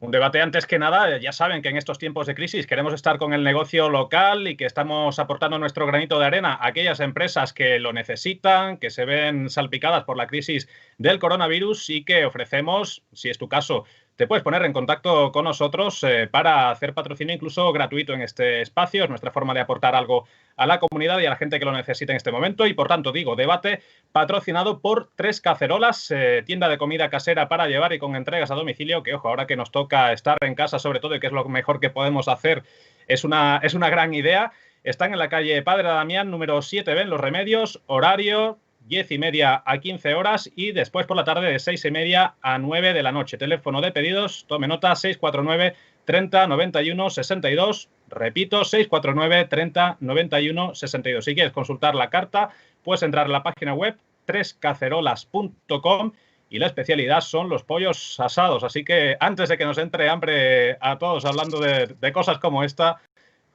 Un debate antes que nada, ya saben que en estos tiempos de crisis queremos estar con el negocio local y que estamos aportando nuestro granito de arena a aquellas empresas que lo necesitan, que se ven salpicadas por la crisis del coronavirus y que ofrecemos, si es tu caso, te puedes poner en contacto con nosotros para hacer patrocinio incluso gratuito en este espacio. Es nuestra forma de aportar algo a la comunidad y a la gente que lo necesita en este momento. Y por tanto, digo, debate patrocinado por Tres Cacerolas, tienda de comida casera para llevar y con entregas a domicilio, que ojo, ahora que nos toca estar en casa sobre todo y que es lo mejor que podemos hacer, es una gran idea. Están en la calle Padre Damián, número 7B, en Los Remedios, horario 10:30 a 15 horas y después por la tarde de 6:30 a 9 de la noche. Teléfono de pedidos, tome nota, 649 30 91 62. Repito, 649 30 91 62. Si quieres consultar la carta, puedes entrar en la página web trescacerolas.com y la especialidad son los pollos asados. Así que antes de que nos entre hambre a todos hablando de cosas como esta,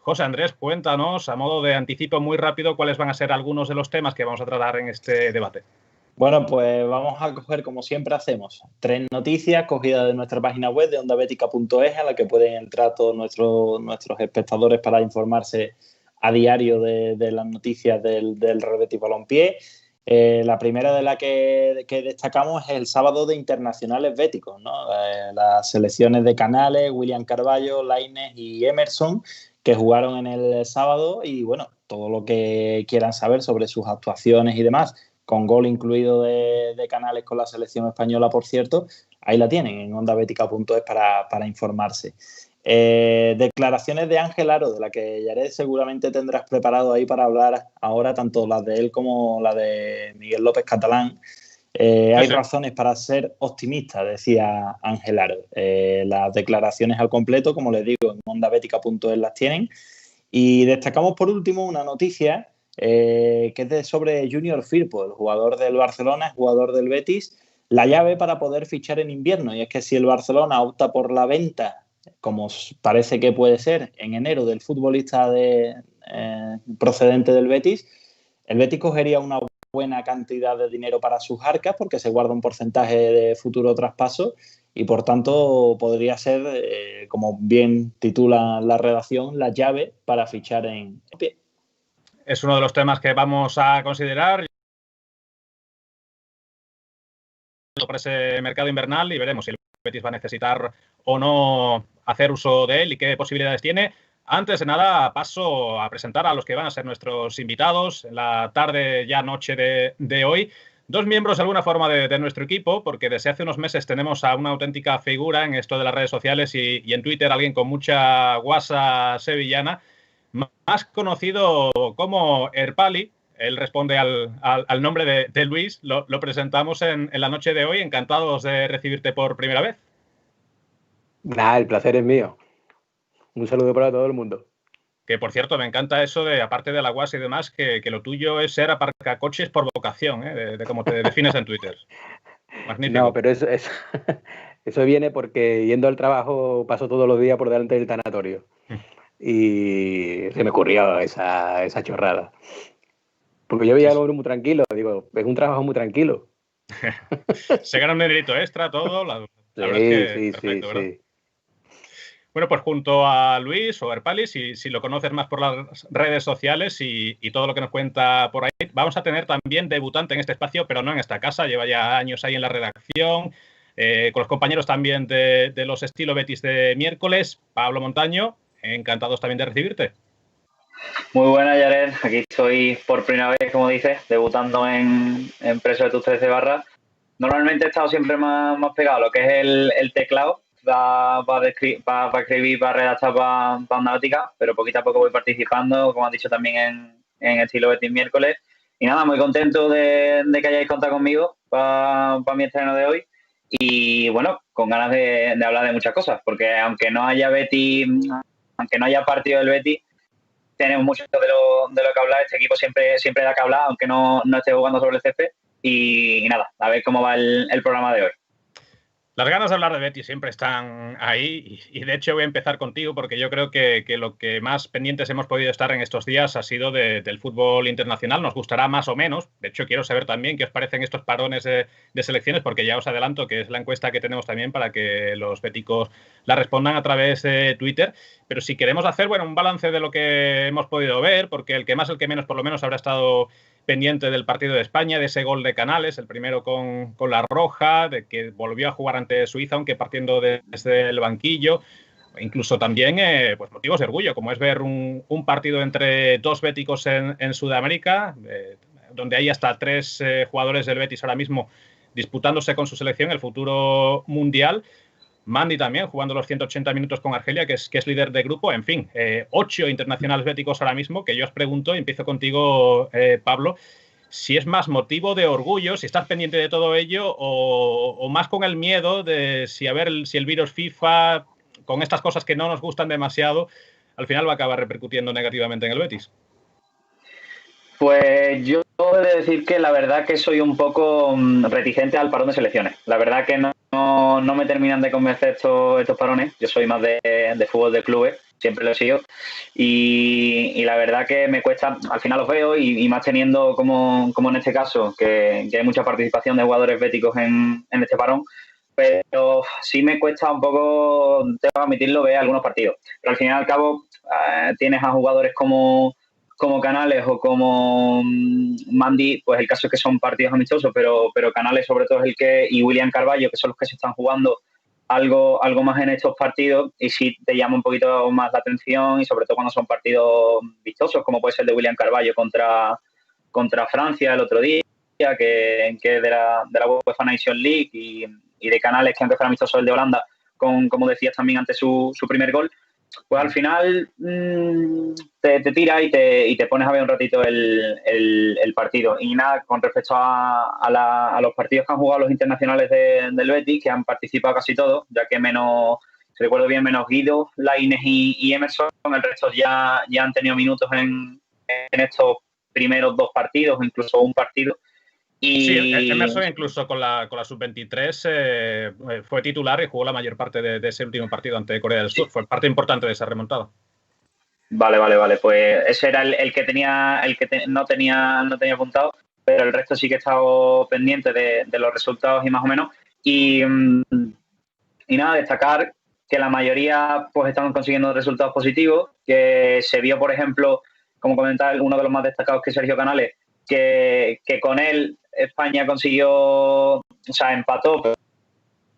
José Andrés, cuéntanos, a modo de anticipo muy rápido, cuáles van a ser algunos de los temas que vamos a tratar en este debate. Bueno, pues vamos a coger, como siempre hacemos, 3 noticias cogidas de nuestra página web de ondabetica.es, a la que pueden entrar todos nuestros espectadores para informarse a diario de las noticias del Real Betis Balompié. La primera de la que destacamos es el sábado de internacionales béticos, ¿no? Las selecciones de Canales, William Carballo, Lainez y Emerson, que jugaron en el sábado, y bueno, todo lo que quieran saber sobre sus actuaciones y demás, con gol incluido de Canales con la selección española, por cierto, ahí la tienen en ondabetica.es para informarse. Declaraciones de Ángel Aro, de la que Yared seguramente tendrás preparado ahí para hablar ahora, tanto las de él como la de Miguel López Catalán. Hay razones para ser optimista, decía Ángel Aro. Las declaraciones al completo, como les digo, en ondabetica.es las tienen. Y destacamos por último una noticia que es sobre Junior Firpo, el jugador del Barcelona, el jugador del Betis, la llave para poder fichar en invierno. Y es que si el Barcelona opta por la venta, como parece que puede ser, en enero, del futbolista procedente del Betis, el Betis cogería una buena cantidad de dinero para sus arcas porque se guarda un porcentaje de futuro traspaso y por tanto podría ser, como bien titula la redacción, la llave para fichar en pie. Es uno de los temas que vamos a considerar para ese mercado invernal y veremos si el Betis va a necesitar o no hacer uso de él y qué posibilidades tiene. Antes de nada, paso a presentar a los que van a ser nuestros invitados en la tarde, ya noche de hoy. 2 miembros de alguna forma de nuestro equipo, porque desde hace unos meses tenemos a una auténtica figura en esto de las redes sociales y en Twitter, alguien con mucha guasa sevillana, más conocido como Erpali. Él responde al nombre de Luis. Lo presentamos en la noche de hoy. Encantados de recibirte por primera vez. Nah, el placer es mío. Un saludo para todo el mundo. Que, por cierto, me encanta eso de, aparte de la guasa y demás, que lo tuyo es ser aparcacoches por vocación, de cómo te defines en Twitter. Magnífico. No, pero eso viene porque yendo al trabajo paso todos los días por delante del tanatorio. Y se me ocurrió esa chorrada. Porque yo veía algo muy tranquilo. Digo, es un trabajo muy tranquilo. Se gana un dinerito extra, todo. La verdad es que sí, perfecto, sí, ¿verdad? sí. Bueno, pues junto a Luis o Erpali, si lo conoces más por las redes sociales y todo lo que nos cuenta por ahí, vamos a tener también debutante en este espacio, pero no en esta casa, lleva ya años ahí en la redacción, con los compañeros también de los Estilo Betis de miércoles, Pablo Montaño, encantados también de recibirte. Muy buena, Yared, aquí estoy por primera vez, como dices, debutando en Preso de tus 13 barras. Normalmente he estado siempre más pegado a lo que es el teclado, para escribir, para redactar, para Ondabetica, pero poquito a poco voy participando, como has dicho también en Estilo Betis miércoles. Y nada, muy contento de que hayáis contado conmigo para mi estreno de hoy. Y bueno, con ganas de hablar de muchas cosas, porque aunque no haya partido del Betis, tenemos mucho de lo que hablar. Este equipo siempre da que hablar, aunque no esté jugando sobre el césped. Y nada, a ver cómo va el programa de hoy. Las ganas de hablar de Betis siempre están ahí y de hecho voy a empezar contigo porque yo creo que lo que más pendientes hemos podido estar en estos días ha sido del fútbol internacional. Nos gustará más o menos. De hecho, quiero saber también qué os parecen estos parones de selecciones, porque ya os adelanto que es la encuesta que tenemos también para que los béticos la respondan a través de Twitter. Pero si queremos hacer un balance de lo que hemos podido ver, porque el que más, el que menos, por lo menos habrá estado pendiente del partido de España, de ese gol de Canales, el primero con la roja, de que volvió a jugar ante Suiza, aunque partiendo desde el banquillo. Incluso también pues motivos de orgullo, como es ver un partido entre dos béticos en Sudamérica, donde hay hasta 3 jugadores del Betis ahora mismo disputándose con su selección el futuro mundial. Mandy también, jugando los 180 minutos con Argelia, que es líder de grupo. En fin, 8 internacionales béticos ahora mismo, que yo os pregunto, y empiezo contigo, Pablo, si es más motivo de orgullo, si estás pendiente de todo ello, o más con el miedo de si el virus FIFA, con estas cosas que no nos gustan demasiado, al final va a acabar repercutiendo negativamente en el Betis. Pues yo he de decir que la verdad que soy un poco reticente al parón de selecciones. La verdad que no me terminan de convencer estos parones. Yo soy más de fútbol de clubes, siempre lo he sido. Y la verdad que me cuesta, al final los veo y más teniendo como en este caso, que hay mucha participación de jugadores béticos en este parón. Pero sí me cuesta un poco, tengo que admitirlo, ver algunos partidos. Pero al fin y al cabo tienes a jugadores como Canales o como Mandy, pues el caso es que son partidos amistosos, pero Canales sobre todo es el que, y William Carballo, que son los que se están jugando algo más en estos partidos, y sí te llama un poquito más la atención, y sobre todo cuando son partidos vistosos, como puede ser el de William Carballo contra Francia el otro día, que es de la UEFA Nation League, y de Canales, que aunque fuera amistoso el de Holanda, como decías también ante su primer gol. Pues al final te tira y te pones a ver un ratito el partido. Y nada, con respecto a los partidos que han jugado los internacionales del Betis, que han participado casi todos, ya que menos, si recuerdo bien, menos Guido, Lainez y Emerson, el resto ya han tenido minutos en estos primeros 2 partidos, incluso un partido. Sí, Emerson incluso con la sub-23 fue titular y jugó la mayor parte de ese último partido ante Corea del Sur. Sí. Fue parte importante de esa remontada. Vale. Pues ese era el que no tenía apuntado, pero el resto sí que he estado pendiente de los resultados y más o menos. Y nada, destacar que la mayoría pues están consiguiendo resultados positivos, que se vio, por ejemplo, como comentaba uno de los más destacados, que es Sergio Canales, que con él España empató,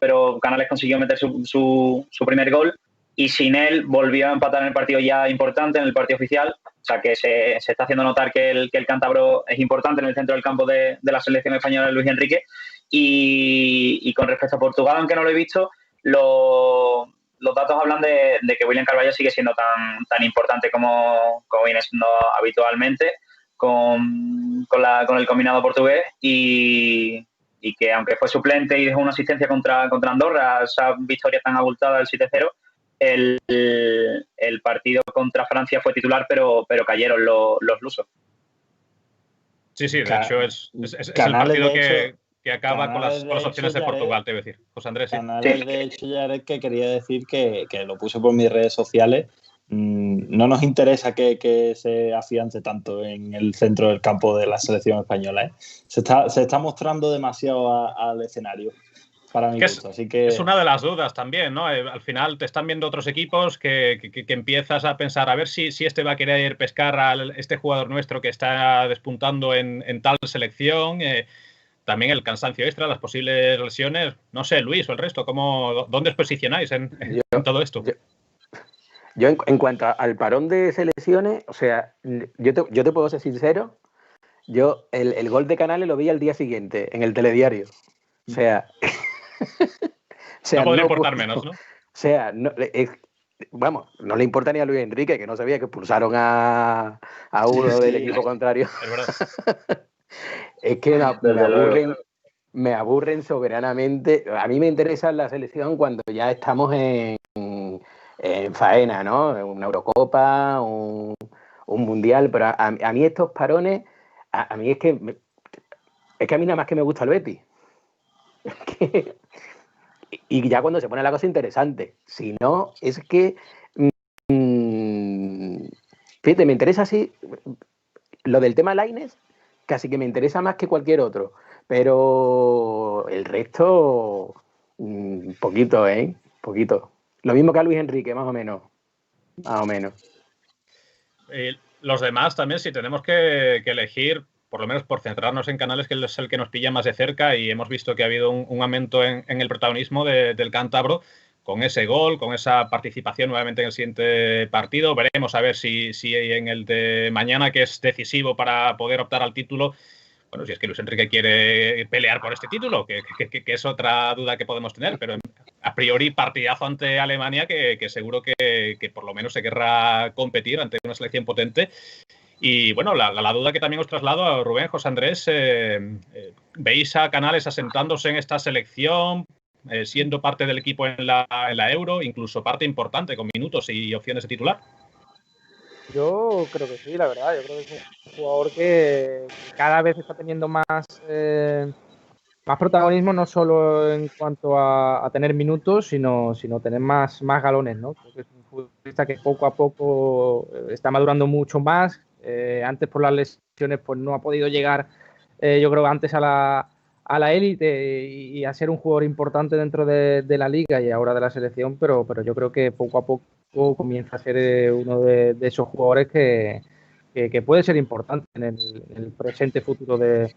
pero Canales consiguió meter su primer gol, y sin él volvió a empatar en el partido ya importante, en el partido oficial. O sea que se está haciendo notar que el cántabro es importante en el centro del campo de la selección española de Luis Enrique. Y con respecto a Portugal, aunque no lo he visto, los datos hablan de que William Carballo sigue siendo tan importante como viene siendo habitualmente con el combinado portugués, y que aunque fue suplente y dejó una asistencia contra Andorra, esa victoria tan abultada del 7-0, el partido contra Francia fue titular, pero cayeron los lusos. Sí, de hecho es el partido que acaba con las opciones de Portugal, te voy a decir. José Andrés, sí. Canales, de hecho, Jared, que quería decir que lo puse por mis redes sociales. No nos interesa que se afiance tanto en el centro del campo de la selección española. Se está mostrando demasiado al escenario, para mi gusto. Así que es una de las dudas también, ¿no? Al final te están viendo otros equipos que empiezas a pensar a ver si este va a querer pescar a este jugador nuestro que está despuntando en tal selección. También el cansancio extra, las posibles lesiones. No sé, Luis o el resto, ¿dónde os posicionáis en todo esto? Yo en cuanto al parón de selecciones, o sea, yo te puedo ser sincero, yo el gol de Canales lo vi al día siguiente, en el telediario. O sea... no podría importar menos, ¿no? O sea, no le importa ni a Luis Enrique, que no sabía que expulsaron a uno del equipo contrario. Es verdad. Es que me aburren soberanamente. A mí me interesa la selección cuando ya estamos en faena, ¿no? Una Eurocopa, un Mundial, pero a mí estos parones, a mí es que a mí nada más que me gusta el Betis. y ya cuando se pone la cosa interesante. Si no, es que... fíjate, me interesa así... Lo del tema Lainez casi que me interesa más que cualquier otro. Pero el resto... poquito, ¿eh? Poquito. Lo mismo que a Luis Enrique, más o menos. Más o menos. Los demás también, si tenemos que elegir, por lo menos por centrarnos en Canales, que es el que nos pilla más de cerca, y hemos visto que ha habido un aumento en el protagonismo del cántabro, con ese gol, con esa participación nuevamente en el siguiente partido. Veremos a ver si en el de mañana, que es decisivo para poder optar al título, bueno, si es que Luis Enrique quiere pelear por este título, que es otra duda que podemos tener, pero a priori partidazo ante Alemania, que seguro que por lo menos se querrá competir ante una selección potente. Y bueno, la duda que también os traslado a Rubén, José Andrés, ¿veis a Canales asentándose en esta selección, siendo parte del equipo en la Euro, incluso parte importante con minutos y opciones de titular? Yo creo que sí, la verdad. Yo creo que es un jugador que cada vez está teniendo más protagonismo, no solo en cuanto a tener minutos, sino tener más galones, ¿no? Creo que es un futbolista que poco a poco está madurando mucho más. Antes por las lesiones pues no ha podido llegar, yo creo, antes a la élite y a ser un jugador importante dentro de la liga y ahora de la selección, pero yo creo que poco a poco comienza a ser uno de esos jugadores que puede ser importante en el presente futuro de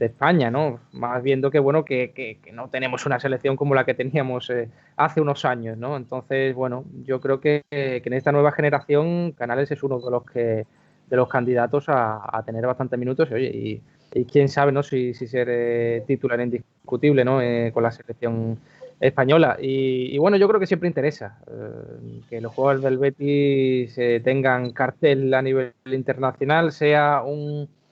España, ¿no? Más viendo que, bueno, que no tenemos una selección como la que teníamos hace unos años, ¿no? Entonces, bueno, yo creo que en esta nueva generación Canales es uno de los candidatos a tener bastantes minutos, y, oye, y quién sabe, ¿no? Si ser titular indiscutible, ¿no? Con la selección española. Y bueno, yo creo que siempre interesa que los jugadores del Betis tengan cartel a nivel internacional, sea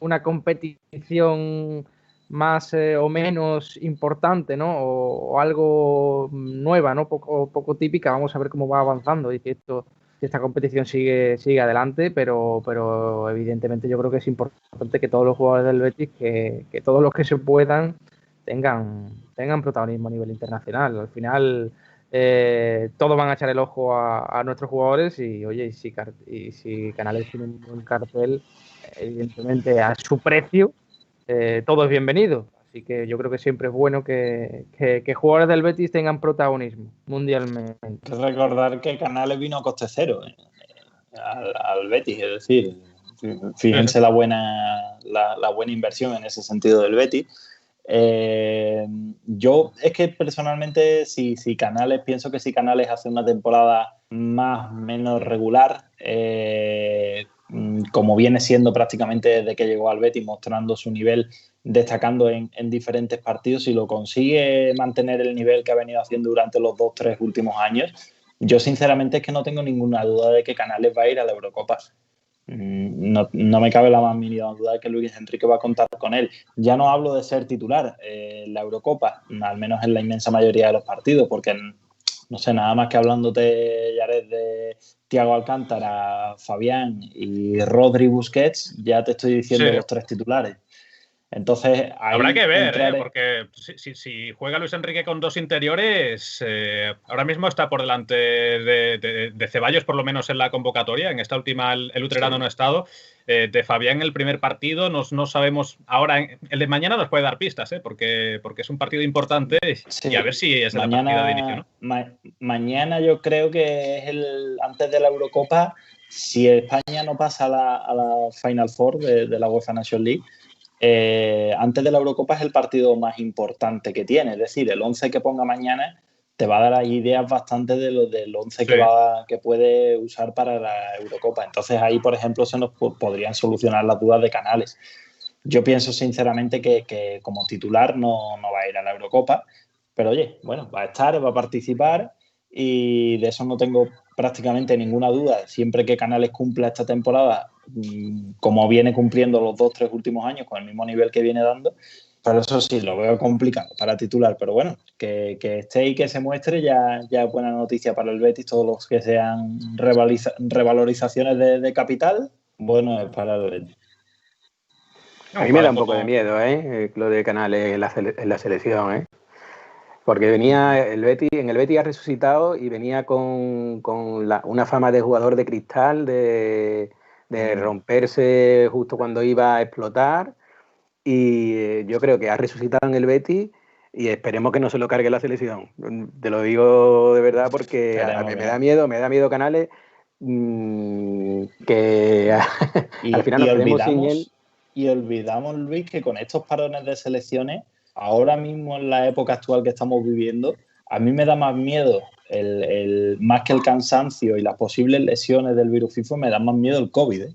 una competición más o menos importante, ¿no? O algo nueva, ¿no? Poco típica. Vamos a ver cómo va avanzando y si esta competición sigue adelante, pero evidentemente yo creo que es importante que todos los jugadores del Betis, que todos los que se puedan, tengan protagonismo a nivel internacional. Al final todos van a echar el ojo a nuestros jugadores y, oye, y si Canales tiene un buen cartel, evidentemente a su precio, todo es bienvenido. Así que yo creo que siempre es bueno que jugadores del Betis tengan protagonismo mundialmente. Hay que recordar que Canales vino a coste cero al Betis, es decir, fíjense la buena inversión en ese sentido del Betis. Yo es que personalmente pienso que si Canales hace una temporada más o menos regular, como viene siendo prácticamente desde que llegó al Betis, mostrando su nivel, destacando en diferentes partidos, si lo consigue mantener el nivel que ha venido haciendo durante los 2-3 últimos años, yo sinceramente es que no tengo ninguna duda de que Canales va a ir a la Eurocopa. No me cabe la más mínima duda de que Luis Enrique va a contar con él. Ya no hablo de ser titular en la Eurocopa, al menos en la inmensa mayoría de los partidos, porque no sé, nada más que hablándote, Jared, de Thiago Alcántara, Fabián y Rodri Busquets, ya te estoy diciendo los 3 titulares. Entonces, habrá que ver, porque si juega Luis Enrique con 2 interiores, ahora mismo está por delante de Ceballos, por lo menos en la convocatoria. En esta última el utrerano no ha estado. De Fabián en el primer partido no sabemos. Ahora, el de mañana nos puede dar pistas, porque es un partido importante, y a ver si es la partida de inicio, ¿no? Mañana yo creo que es antes de la Eurocopa. Si España no pasa a la Final Four de la UEFA Nations League, antes de la Eurocopa es el partido más importante que tiene. Es decir, el 11 que ponga mañana te va a dar ideas bastante de lo del 11 que puede usar para la Eurocopa. Entonces ahí, por ejemplo, se nos podrían solucionar las dudas de Canales. Yo pienso sinceramente que como titular no va a ir a la Eurocopa, pero oye, bueno, va a estar, va a participar y de eso no tengo prácticamente ninguna duda. Siempre que Canales cumpla esta temporada como viene cumpliendo los 2-3 últimos años con el mismo nivel que viene dando, pero eso sí, lo veo complicado para titular, pero bueno, que esté y que se muestre ya es buena noticia para el Betis. Todos los que sean revalorizaciones de capital, bueno, es para el Betis. A mí me da un poco de miedo, lo de Canales en la selección, Porque venía en el Betis ha resucitado y venía con una fama de jugador de cristal, de romperse justo cuando iba a explotar. Y yo creo que ha resucitado en el Betis y esperemos que no se lo cargue la selección. Te lo digo de verdad porque me da miedo Canales, que al final nos quedemos sin él. Y olvidamos, Luis, que con estos parones de selecciones, ahora mismo en la época actual que estamos viviendo, a mí me da más miedo, más que el cansancio y las posibles lesiones del virus FIFA, me da más miedo el COVID, ¿eh?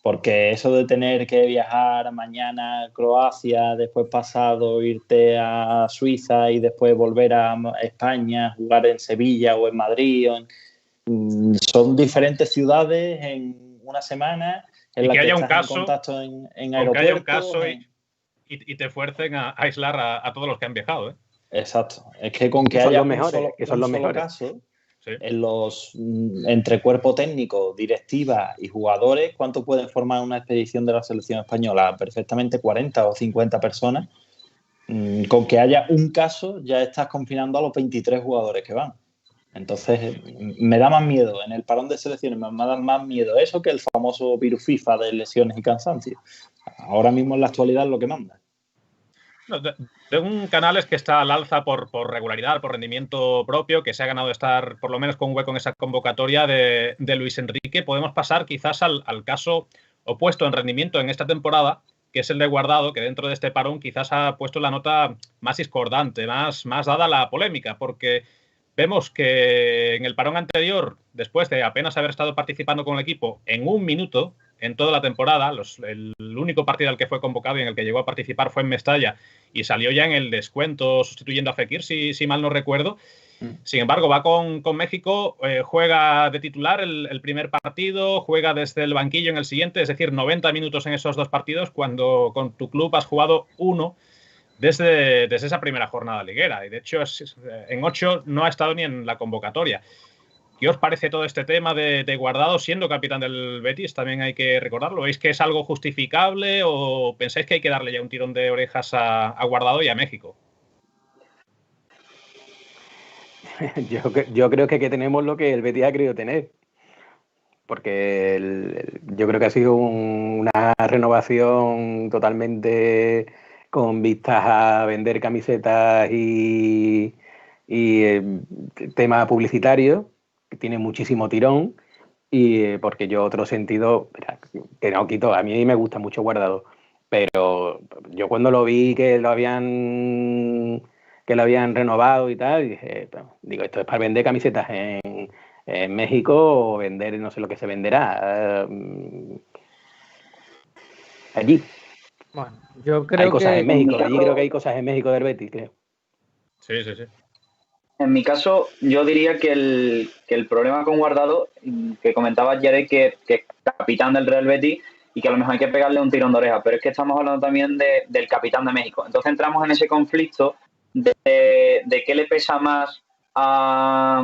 Porque eso de tener que viajar mañana a Croacia, después pasado irte a Suiza y después volver a España, jugar en Sevilla o en Madrid, son diferentes ciudades en una semana en la que haya un caso, en contacto en aeropuertos. Que haya un caso y te fuercen a aislar a todos los que han viajado, ¿eh? Exacto. Es que con que haya un solo caso, sí, en los entre cuerpo técnico, directiva y jugadores, ¿cuánto pueden formar una expedición de la selección española? Perfectamente 40 o 50 personas. Con que haya un caso ya estás confinando a los 23 jugadores que van. Entonces me da más miedo en el parón de selecciones, me da más miedo eso que el famoso virus FIFA de lesiones y cansancio. Ahora mismo en la actualidad es lo que manda. No, de un Canales que está al alza por regularidad, por rendimiento propio, que se ha ganado estar por lo menos con un hueco en esa convocatoria de Luis Enrique, podemos pasar quizás al caso opuesto en rendimiento en esta temporada, que es el de Guardado, que dentro de este parón quizás ha puesto la nota más discordante, más dada la polémica, porque vemos que en el parón anterior, después de apenas haber estado participando con el equipo en un minuto en toda la temporada, el único partido al que fue convocado y en el que llegó a participar fue en Mestalla y salió ya en el descuento sustituyendo a Fekir, si mal no recuerdo. Sin embargo, va con México, juega de titular el primer partido, juega desde el banquillo en el siguiente, es decir, 90 minutos en esos dos partidos, cuando con tu club has jugado uno desde esa primera jornada liguera. Y de hecho, en 8 no ha estado ni en la convocatoria. ¿Qué os parece todo este tema de Guardado siendo capitán del Betis? También hay que recordarlo. ¿Veis que es algo justificable o pensáis que hay que darle ya un tirón de orejas a Guardado y a México? Yo creo que tenemos lo que el Betis ha querido tener. Porque yo creo que ha sido una renovación totalmente con vistas a vender camisetas y tema publicitario, que tiene muchísimo tirón, y porque yo otro sentido, que no quito, a mí me gusta mucho Guardado, pero yo cuando lo vi que lo habían renovado y tal, digo, esto es para vender camisetas en México o vender, no sé lo que se venderá allí. Bueno, yo creo hay cosas que en México, allí creo que hay cosas en México del Betis, creo. Sí. En mi caso, yo diría que el problema con Guardado, que comentaba Jared, que es capitán del Real Betis y que a lo mejor hay que pegarle un tirón de oreja, pero es que estamos hablando también del capitán de México. Entonces entramos en ese conflicto de qué le pesa más a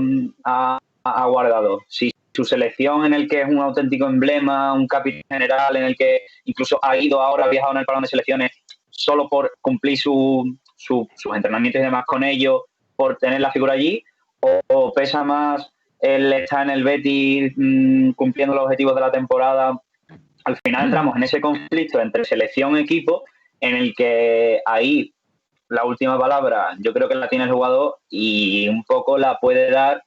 Guardado. Si su selección, en el que es un auténtico emblema, un capitán general, en el que incluso ha viajado en el parón de selecciones solo por cumplir sus entrenamientos y demás con ellos, por tener la figura allí, o pesa más el estar en el Betis cumpliendo los objetivos de la temporada. Al final entramos en ese conflicto entre selección y equipo, en el que ahí la última palabra yo creo que la tiene el jugador y un poco la puede dar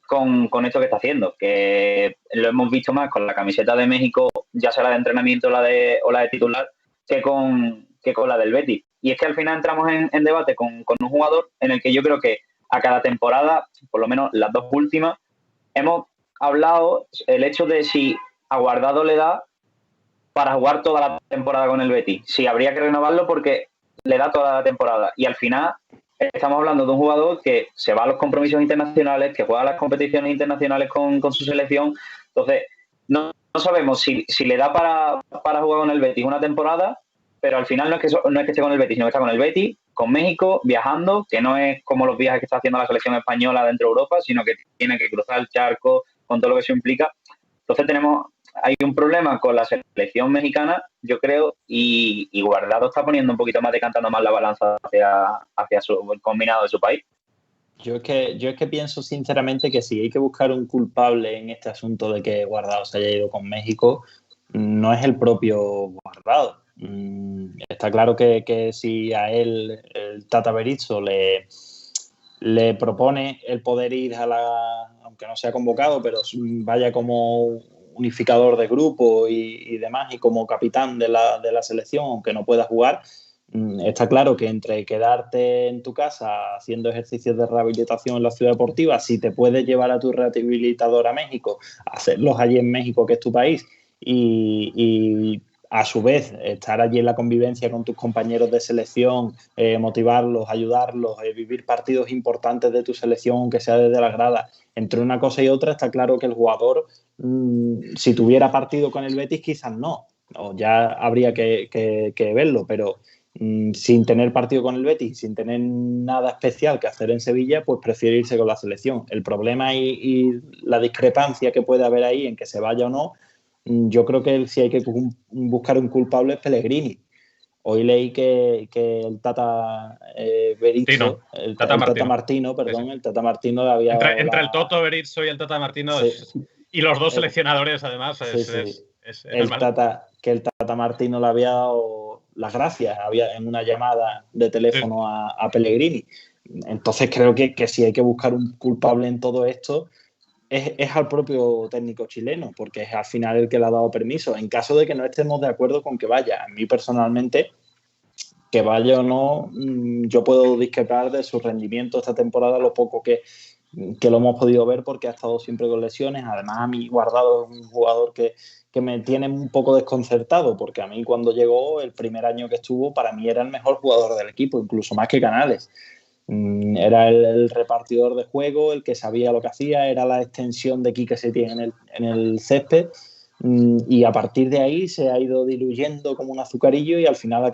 con esto que está haciendo, que lo hemos visto más con la camiseta de México, ya sea la de entrenamiento o la de titular, que con la del Betis. Y es que al final entramos en debate con un jugador en el que yo creo que a cada temporada, por lo menos las dos últimas, hemos hablado el hecho de si a Guardado le da para jugar toda la temporada con el Betis. Si habría que renovarlo porque le da toda la temporada. Y al final estamos hablando de un jugador que se va a los compromisos internacionales, que juega a las competiciones internacionales con su selección. Entonces, no sabemos si le da para jugar con el Betis una temporada, pero al final no es que esté con el Betis, sino que está con el Betis, con México, viajando, que no es como los viajes que está haciendo la selección española dentro de Europa, sino que tiene que cruzar el charco con todo lo que eso implica. Entonces tenemos hay un problema con la selección mexicana, yo creo, y Guardado está poniendo un poquito más, decantando más la balanza hacia el combinado de su país. Yo es que pienso sinceramente que si hay que buscar un culpable en este asunto de que Guardado se haya ido con México, no es el propio Guardado. Está claro que si a él, el Tata Berizzo, le propone el poder ir aunque no sea convocado, pero vaya como unificador de grupo y demás, y como capitán de la selección, aunque no pueda jugar, está claro que entre quedarte en tu casa haciendo ejercicios de rehabilitación en la ciudad deportiva, si te puedes llevar a tu rehabilitador a México, hacerlos allí en México, que es tu país, y a su vez estar allí en la convivencia con tus compañeros de selección, motivarlos, ayudarlos, vivir partidos importantes de tu selección, aunque sea desde la grada. Entre una cosa y otra está claro que el jugador, si tuviera partido con el Betis, quizás no, o ya habría que verlo, pero sin tener partido con el Betis, sin tener nada especial que hacer en Sevilla, pues prefiere irse con la selección. El problema y la discrepancia que puede haber ahí en que se vaya o no, yo creo que si hay que buscar un culpable es Pellegrini. Hoy leí que el Tata Berizzo, el Tata Martino, perdón, sí. El Tata Martino le había entre el Toto Berizzo y el Tata Martino, sí. Y los dos seleccionadores, además, que el Tata Martino le había dado las gracias en una llamada de teléfono a Pellegrini. Entonces creo que si hay que buscar un culpable en todo esto, es al propio técnico chileno, porque es al final el que le ha dado permiso. En caso de que no estemos de acuerdo con que vaya, a mí personalmente, que vaya o no, yo puedo discrepar de su rendimiento esta temporada, lo poco que lo hemos podido ver, porque ha estado siempre con lesiones. Además, a mí Guardado es un jugador que me tiene un poco desconcertado, porque a mí cuando llegó, el primer año que estuvo, para mí era el mejor jugador del equipo, incluso más que Canales. Era el repartidor de juego, el que sabía lo que hacía, era la extensión de Quique Setién en el césped, y a partir de ahí se ha ido diluyendo como un azucarillo y al final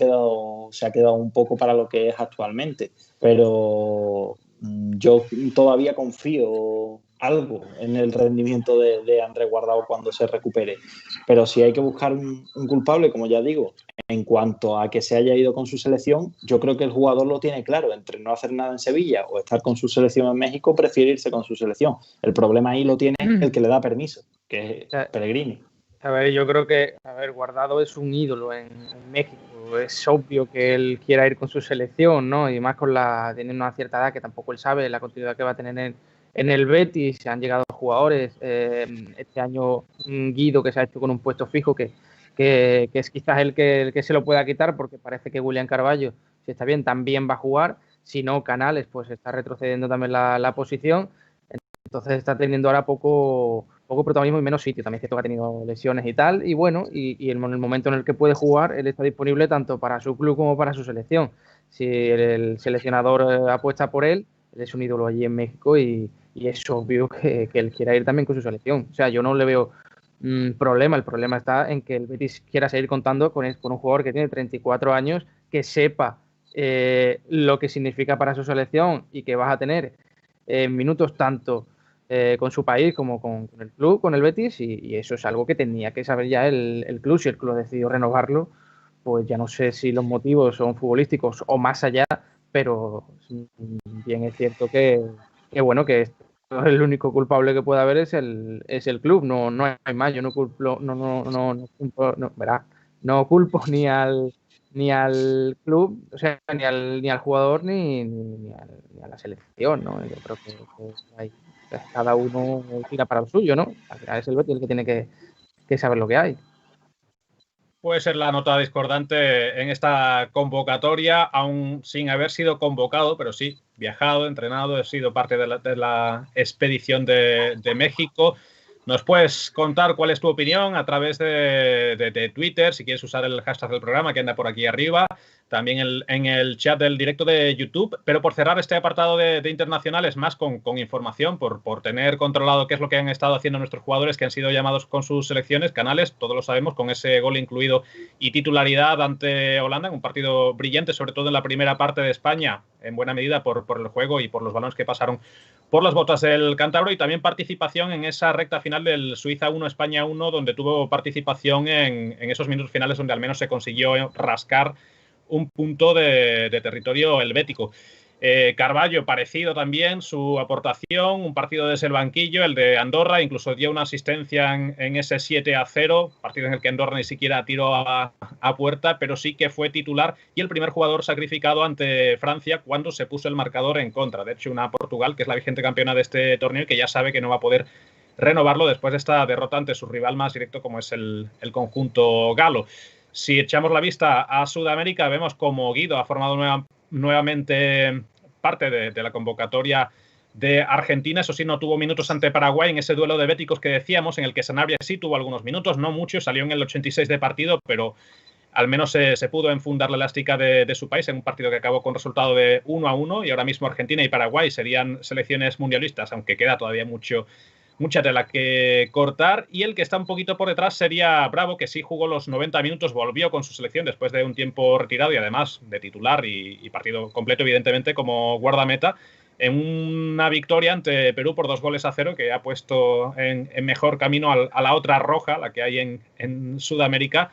se ha quedado un poco para lo que es actualmente. Pero yo todavía confío algo en el rendimiento de Andrés Guardado cuando se recupere. Pero si hay que buscar un culpable, como ya digo, en cuanto a que se haya ido con su selección, yo creo que el jugador lo tiene claro. Entre no hacer nada en Sevilla o estar con su selección en México, prefiere irse con su selección. El problema ahí lo tiene el que le da permiso, que es Pellegrini. A ver, yo creo que Guardado es un ídolo en México. Es obvio que él quiera ir con su selección, ¿no? Y más tiene una cierta edad que tampoco él sabe la continuidad que va a tener en el Betis. Se han llegado jugadores. Este año Guido, que se ha hecho con un puesto fijo, que es quizás el que se lo pueda quitar, porque parece que William Carballo, si está bien, también va a jugar. Si no, Canales, pues está retrocediendo también la posición. Entonces está teniendo ahora poco protagonismo y menos sitio. También es cierto que ha tenido lesiones y tal. Y bueno, y en el momento en el que puede jugar, él está disponible tanto para su club como para su selección. Si el seleccionador apuesta por él es un ídolo allí en México y es obvio que él quiera ir también con su selección. O sea, yo no le veo problema. El problema está en que el Betis quiera seguir contando con un jugador que tiene 34 años, que sepa lo que significa para su selección y que vas a tener minutos tanto con su país como con el club, con el Betis, y eso es algo que tenía que saber ya el club. Si el club decidió renovarlo, pues ya no sé si los motivos son futbolísticos o más allá, pero bien es cierto que bueno, que el único culpable que puede haber es el club, no hay más. Yo no culpo, no culpo ni al club, o sea, ni al jugador ni a la selección, ¿no? Yo creo que cada uno tira para lo suyo, ¿no? Al final es el Betis el que tiene que saber lo que hay. Puede ser la nota discordante en esta convocatoria, aún sin haber sido convocado, pero sí viajado, entrenado, he sido parte de la expedición de México. ¿Nos puedes contar cuál es tu opinión a través de Twitter, si quieres usar el hashtag del programa que anda por aquí arriba, también en el chat del directo de YouTube? Pero por cerrar este apartado de internacionales, más con información, por tener controlado qué es lo que han estado haciendo nuestros jugadores que han sido llamados con sus selecciones. Canales, todos lo sabemos, con ese gol incluido y titularidad ante Holanda, en un partido brillante, sobre todo en la primera parte de España, en buena medida por el juego y por los balones que pasaron por las botas del cántabro, y también participación en esa recta final del Suiza 1, España 1, donde tuvo participación en esos minutos finales donde al menos se consiguió rascar un punto de territorio helvético. Carballo, parecido también su aportación, un partido desde el banquillo, el de Andorra, incluso dio una asistencia en ese 7-0, partido en el que Andorra ni siquiera tiró a puerta, pero sí que fue titular y el primer jugador sacrificado ante Francia cuando se puso el marcador en contra. De hecho, una Portugal, que es la vigente campeona de este torneo y que ya sabe que no va a poder renovarlo después de esta derrota ante su rival más directo, como es el conjunto galo. Si echamos la vista a Sudamérica, vemos como Guido ha formado nuevamente parte de la convocatoria de Argentina. Eso sí, no tuvo minutos ante Paraguay en ese duelo de béticos que decíamos, en el que Sanabria sí tuvo algunos minutos, no muchos, salió en el 86 de partido, pero al menos se pudo enfundar la elástica de su país en un partido que acabó con resultado de 1-1, y ahora mismo Argentina y Paraguay serían selecciones mundialistas, aunque queda todavía mucha tela que cortar. Y el que está un poquito por detrás sería Bravo, que sí jugó los 90 minutos, volvió con su selección después de un tiempo retirado y además de titular y partido completo, evidentemente, como guardameta, en una victoria ante Perú por 2-0, que ha puesto en mejor camino a la otra roja, la que hay en Sudamérica.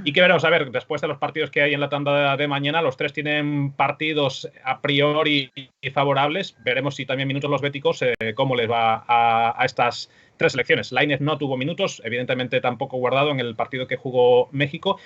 Y que veremos, a ver, después de los partidos que hay en la tanda de mañana, los tres tienen partidos a priori favorables. Veremos si también minutos los béticos, cómo les va a estas tres selecciones. Lainez no tuvo minutos, evidentemente tampoco Guardado en el partido que jugó México.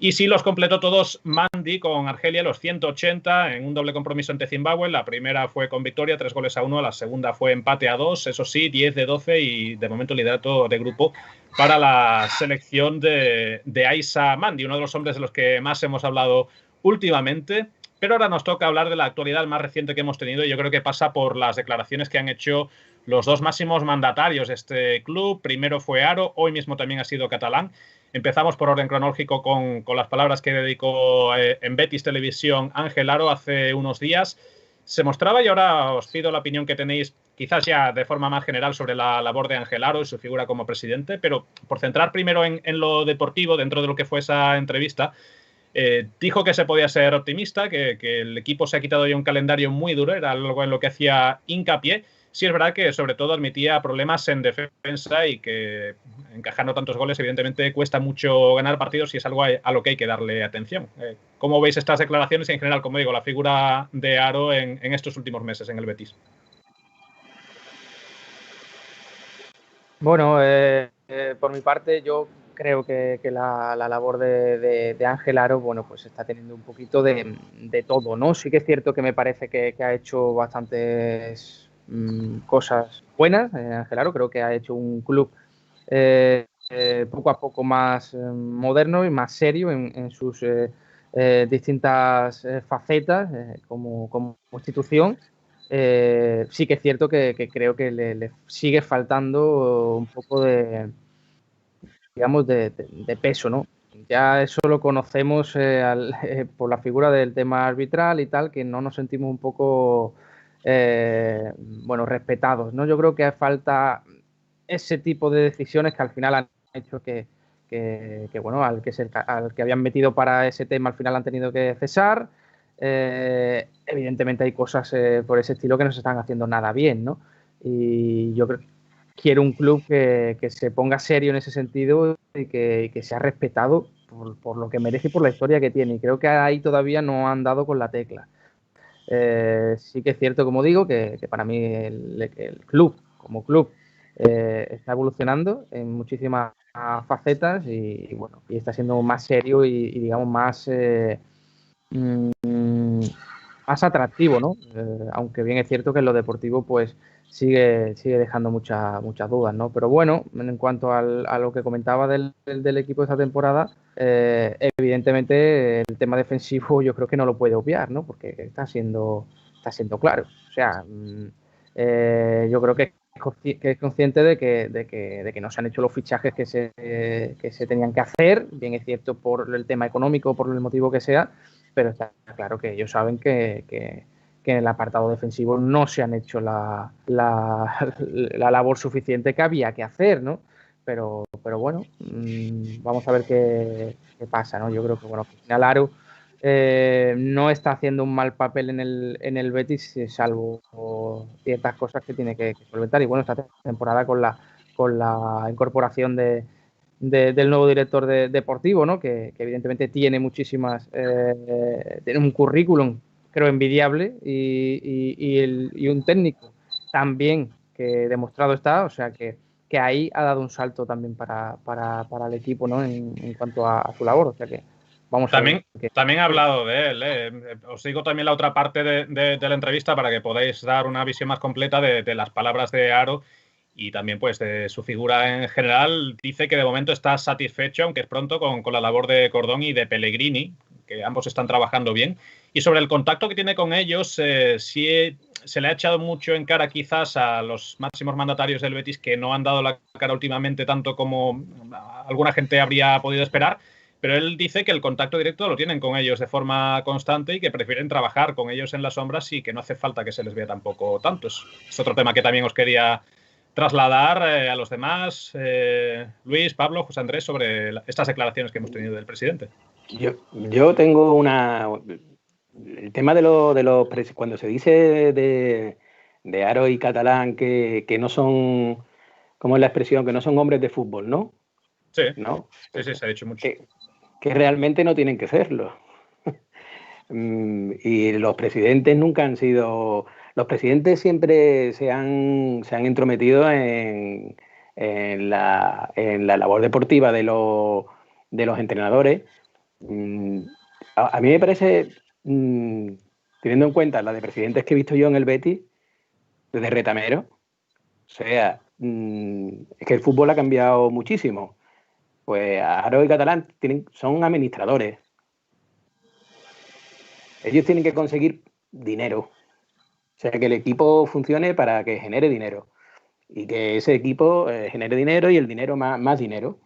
Y sí los completó todos Mandy con Argelia, los 180 en un doble compromiso ante Zimbabue. La primera fue con victoria, 3-1. La segunda fue empate a 2, eso sí, 10 de 12 y de momento liderato de grupo para la selección de Aisa Mandy, uno de los hombres de los que más hemos hablado últimamente. Pero ahora nos toca hablar de la actualidad más reciente que hemos tenido, y yo creo que pasa por las declaraciones que han hecho los dos máximos mandatarios de este club. Primero fue Aro, hoy mismo también ha sido Catalán. Empezamos por orden cronológico con las palabras que dedicó en Betis Televisión Ángel Aro hace unos días. Se mostraba, y ahora os pido la opinión que tenéis, quizás ya de forma más general, sobre la labor de Ángel Aro y su figura como presidente, pero por centrar primero en lo deportivo, dentro de lo que fue esa entrevista, dijo que se podía ser optimista, que el equipo se ha quitado ya un calendario muy duro, era algo en lo que hacía hincapié. Sí es verdad que sobre todo admitía problemas en defensa y que encajando tantos goles evidentemente cuesta mucho ganar partidos y es algo a lo que hay que darle atención. ¿Cómo veis estas declaraciones y en general, como digo, la figura de Aro en estos últimos meses en el Betis? Bueno, por mi parte yo creo que la labor de Ángel Aro, bueno, pues está teniendo un poquito de todo, ¿no? Sí que es cierto que me parece que ha hecho bastantes cosas buenas. Ángel Aro creo que ha hecho un club poco a poco más moderno y más serio en sus distintas facetas como institución. Sí que es cierto que creo que le sigue faltando un poco de peso, ¿no? Ya eso lo conocemos por la figura del tema arbitral y tal, que no nos sentimos un poco respetados, ¿no? Yo creo que falta ese tipo de decisiones que al final han hecho que al que habían metido para ese tema al final han tenido que cesar. Evidentemente hay cosas por ese estilo que no se están haciendo nada bien, ¿no? Y yo creo que quiero un club que se ponga serio en ese sentido y que sea respetado por lo que merece y por la historia que tiene. Y creo que ahí todavía no han dado con la tecla. Sí que es cierto, como digo, que para mí el club, como club, está evolucionando en muchísimas facetas y está siendo más serio y digamos más atractivo, ¿no? Aunque bien es cierto que en lo deportivo pues sigue dejando muchas dudas, ¿no? Pero bueno, en cuanto a lo que comentaba del equipo de esta temporada, evidentemente el tema defensivo yo creo que no lo puede obviar, ¿no? Porque está siendo claro. O sea, yo creo que es consciente de que no se han hecho los fichajes que se tenían que hacer. Bien es cierto por el tema económico, por el motivo que sea, pero está claro que ellos saben que en el apartado defensivo no se han hecho la labor suficiente que había que hacer, ¿no? Pero bueno, vamos a ver qué pasa, ¿no? Yo creo que, bueno, al final Aro no está haciendo un mal papel en el Betis, salvo ciertas cosas que tiene que solventar. Y bueno, esta temporada con la incorporación del nuevo director deportivo, ¿no? Que evidentemente tiene tiene un currículum, creo, envidiable y un técnico también que demostrado está, o sea que ahí ha dado un salto también para el equipo, ¿no? En cuanto a su labor, o sea que vamos a ver. También he hablado de él. Os digo también la otra parte de la entrevista para que podáis dar una visión más completa de las palabras de Aro y también pues de su figura en general. Dice que de momento está satisfecho, aunque es pronto, con la labor de Cordón y de Pellegrini, que ambos están trabajando bien. Y sobre el contacto que tiene con ellos, sí se le ha echado mucho en cara quizás a los máximos mandatarios del Betis, que no han dado la cara últimamente tanto como alguna gente habría podido esperar. Pero él dice que el contacto directo lo tienen con ellos de forma constante y que prefieren trabajar con ellos en las sombras y que no hace falta que se les vea tampoco tanto. Es otro tema que también os quería trasladar a los demás, Luis, Pablo, José Andrés, sobre estas declaraciones que hemos tenido del presidente. Yo tengo el tema de los cuando se dice de Aro y Catalán que no son, ¿cómo es la expresión? Que no son hombres de fútbol, ¿no? Sí, ¿no? Sí, se ha dicho mucho. Que realmente no tienen que serlo. Y los presidentes nunca han sido... Los presidentes siempre se han entrometido en la labor deportiva de los entrenadores. A mí me parece, teniendo en cuenta la de presidentes que he visto yo en el Betis, desde Retamero, o sea, es que el fútbol ha cambiado muchísimo. Pues Aro y Catalán son administradores. Ellos tienen que conseguir dinero. O sea, que el equipo funcione para que genere dinero. Y que ese equipo genere dinero y el dinero más dinero.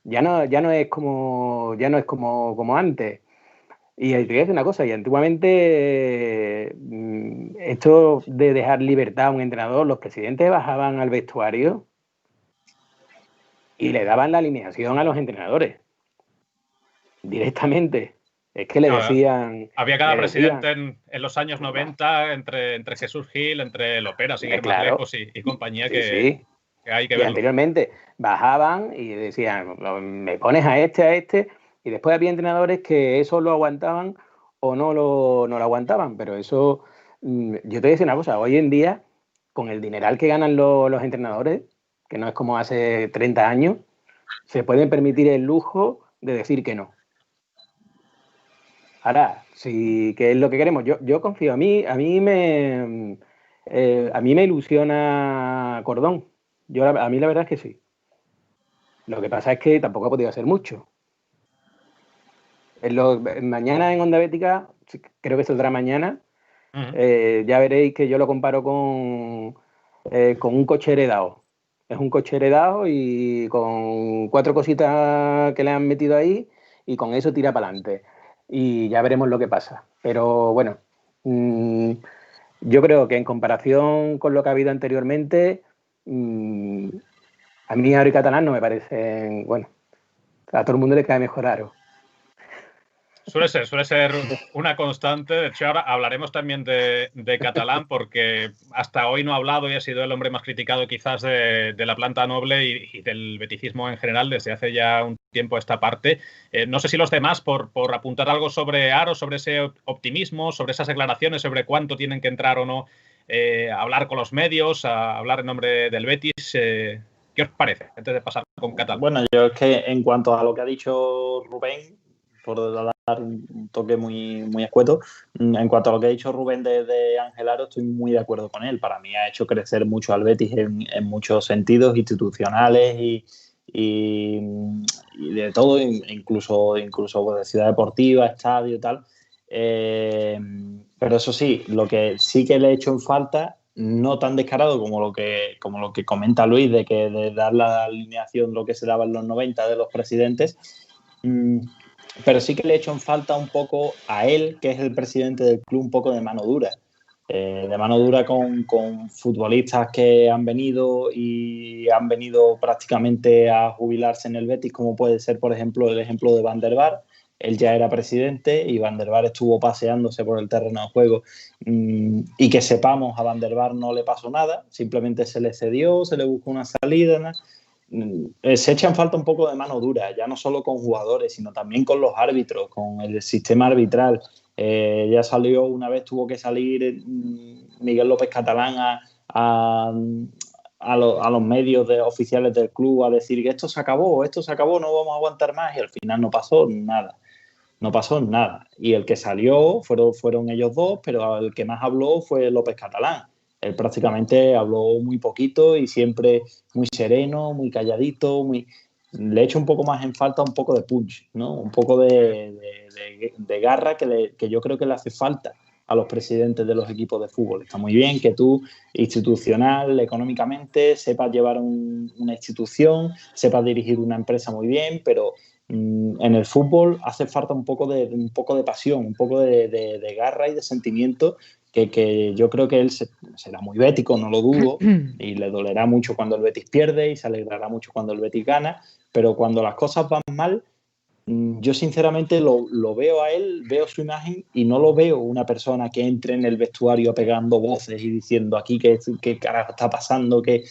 Ya no es como antes. Y te voy a decir una cosa, y antiguamente esto de dejar libertad a un entrenador, los presidentes bajaban al vestuario y le daban la alineación a los entrenadores directamente. Es que le decían... Había cada presidente en los años 90, entre Jesús Gil, entre Lopera, sin ir más lejos, y compañía, que hay que verlo. Anteriormente bajaban y decían, me pones a este, y después había entrenadores que eso lo aguantaban o no lo aguantaban, pero eso, yo te voy a decir una cosa, hoy en día, con el dineral que ganan los entrenadores, que no es como hace 30 años, se pueden permitir el lujo de decir que no. Ahora, sí, ¿qué es lo que queremos? Yo confío, a mí me ilusiona Cordón. A mí la verdad es que sí. Lo que pasa es que tampoco ha podido hacer mucho. Mañana en Onda Bética, creo que saldrá mañana, ya veréis que yo lo comparo con un coche heredado. Es un coche heredado y con 4 cositas que le han metido ahí y con eso tira para adelante. Y ya veremos lo que pasa. Pero bueno, yo creo que en comparación con lo que ha habido anteriormente, a mí Aro y Catalán no me parecen, bueno, a todo el mundo le cae mejor Aro. Suele ser una constante. De hecho, ahora hablaremos también de Catalán, porque hasta hoy no ha hablado y ha sido el hombre más criticado quizás de la planta noble y del beticismo en general desde hace ya un tiempo a esta parte. No sé si los demás, por apuntar algo sobre Aro, sobre ese optimismo, sobre esas declaraciones, sobre cuánto tienen que entrar o no, hablar con los medios, a hablar en nombre del Betis. ¿Qué os parece antes de pasar con Catalán? Bueno, yo es que en cuanto a lo que ha dicho Rubén, por dar un toque muy, muy escueto, en cuanto a lo que ha dicho Rubén de Ángel Aro, estoy muy de acuerdo con él. Para mí ha hecho crecer mucho al Betis en muchos sentidos institucionales y de todo, incluso de ciudad deportiva, estadio y tal. Pero eso sí, lo que sí que le he hecho en falta, no tan descarado como lo que comenta Luis, de dar la alineación, lo que se daba en los 90 de los presidentes, pero sí que le he hecho en falta un poco a él, que es el presidente del club, un poco de mano dura. Con futbolistas que han venido prácticamente a jubilarse en el Betis, como puede ser, por ejemplo, el ejemplo de Van der Vaart, él ya era presidente y Van der Vaart estuvo paseándose por el terreno de juego, y que sepamos, a Van der Vaart no le pasó nada, simplemente se le cedió, se le buscó una salida, ¿no? Se echan falta un poco de mano dura, ya no solo con jugadores, sino también con los árbitros, con el sistema arbitral. Ya salió una vez, tuvo que salir Miguel López Catalán a los medios oficiales del club a decir que esto se acabó, no vamos a aguantar más, y al final no pasó nada. No pasó nada. Y el que salió fueron ellos dos, pero el que más habló fue López Catalán. Él prácticamente habló muy poquito y siempre muy sereno, muy calladito, le echo un poco más en falta un poco de punch, ¿no? Un poco de garra que yo creo que le hace falta a los presidentes de los equipos de fútbol. Está muy bien que tú, institucional, económicamente, sepas llevar una institución, sepas dirigir una empresa muy bien, pero en el fútbol hace falta un poco de pasión, un poco de garra y de sentimiento, que yo creo que él será muy bético, no lo dudo, y le dolerá mucho cuando el Betis pierde y se alegrará mucho cuando el Betis gana, pero cuando las cosas van mal, yo sinceramente lo veo a él, veo su imagen y no lo veo una persona que entre en el vestuario pegando voces y diciendo aquí qué carajo está pasando, que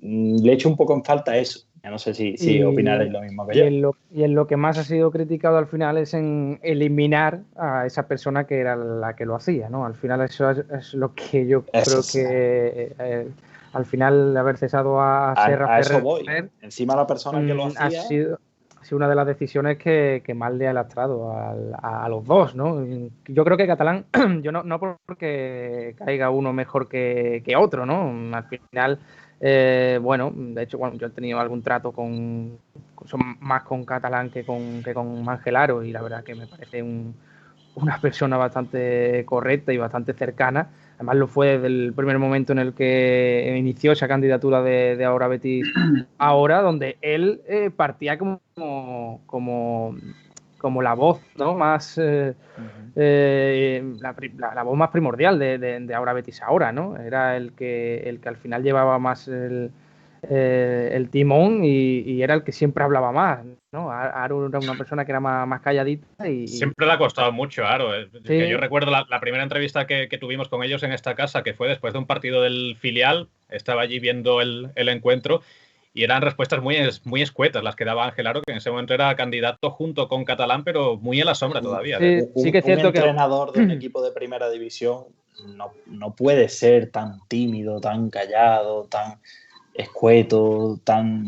le echo un poco en falta eso. Ya no sé si opinaréis lo mismo que yo. Y en lo que más ha sido criticado al final es en eliminar a esa persona que era la que lo hacía, ¿no? Al final eso es lo que yo creo que al final haber cesado a Serra Ferrer, eso voy. Encima la persona que lo hacía ha sido una de las decisiones que más le ha lastrado a los dos, ¿no? Yo creo que Catalán, yo no porque caiga uno mejor que otro, ¿no? Al final, bueno, de hecho, yo he tenido algún trato más con Catalán que con Ángel Aro, y la verdad que me parece una persona bastante correcta y bastante cercana. Además lo fue desde el primer momento en el que inició esa candidatura de Ahora Betis Ahora, donde él partía como la voz, ¿no? Más la voz más primordial de Ahora Betis Ahora, ¿no? Era el que al final llevaba más el timón y era el que siempre hablaba más, ¿no? Aro era una persona que era más calladita siempre le ha costado mucho a Aro. Sí. Que yo recuerdo la primera entrevista que tuvimos con ellos en esta casa, que fue después de un partido del filial. Estaba allí viendo el encuentro y eran respuestas muy escuetas las que daba Ángel Aro, que en ese momento era candidato junto con Catalán, pero muy en la sombra todavía. Sí que es cierto que un entrenador de un equipo de primera división no puede ser tan tímido, tan callado, tan escueto,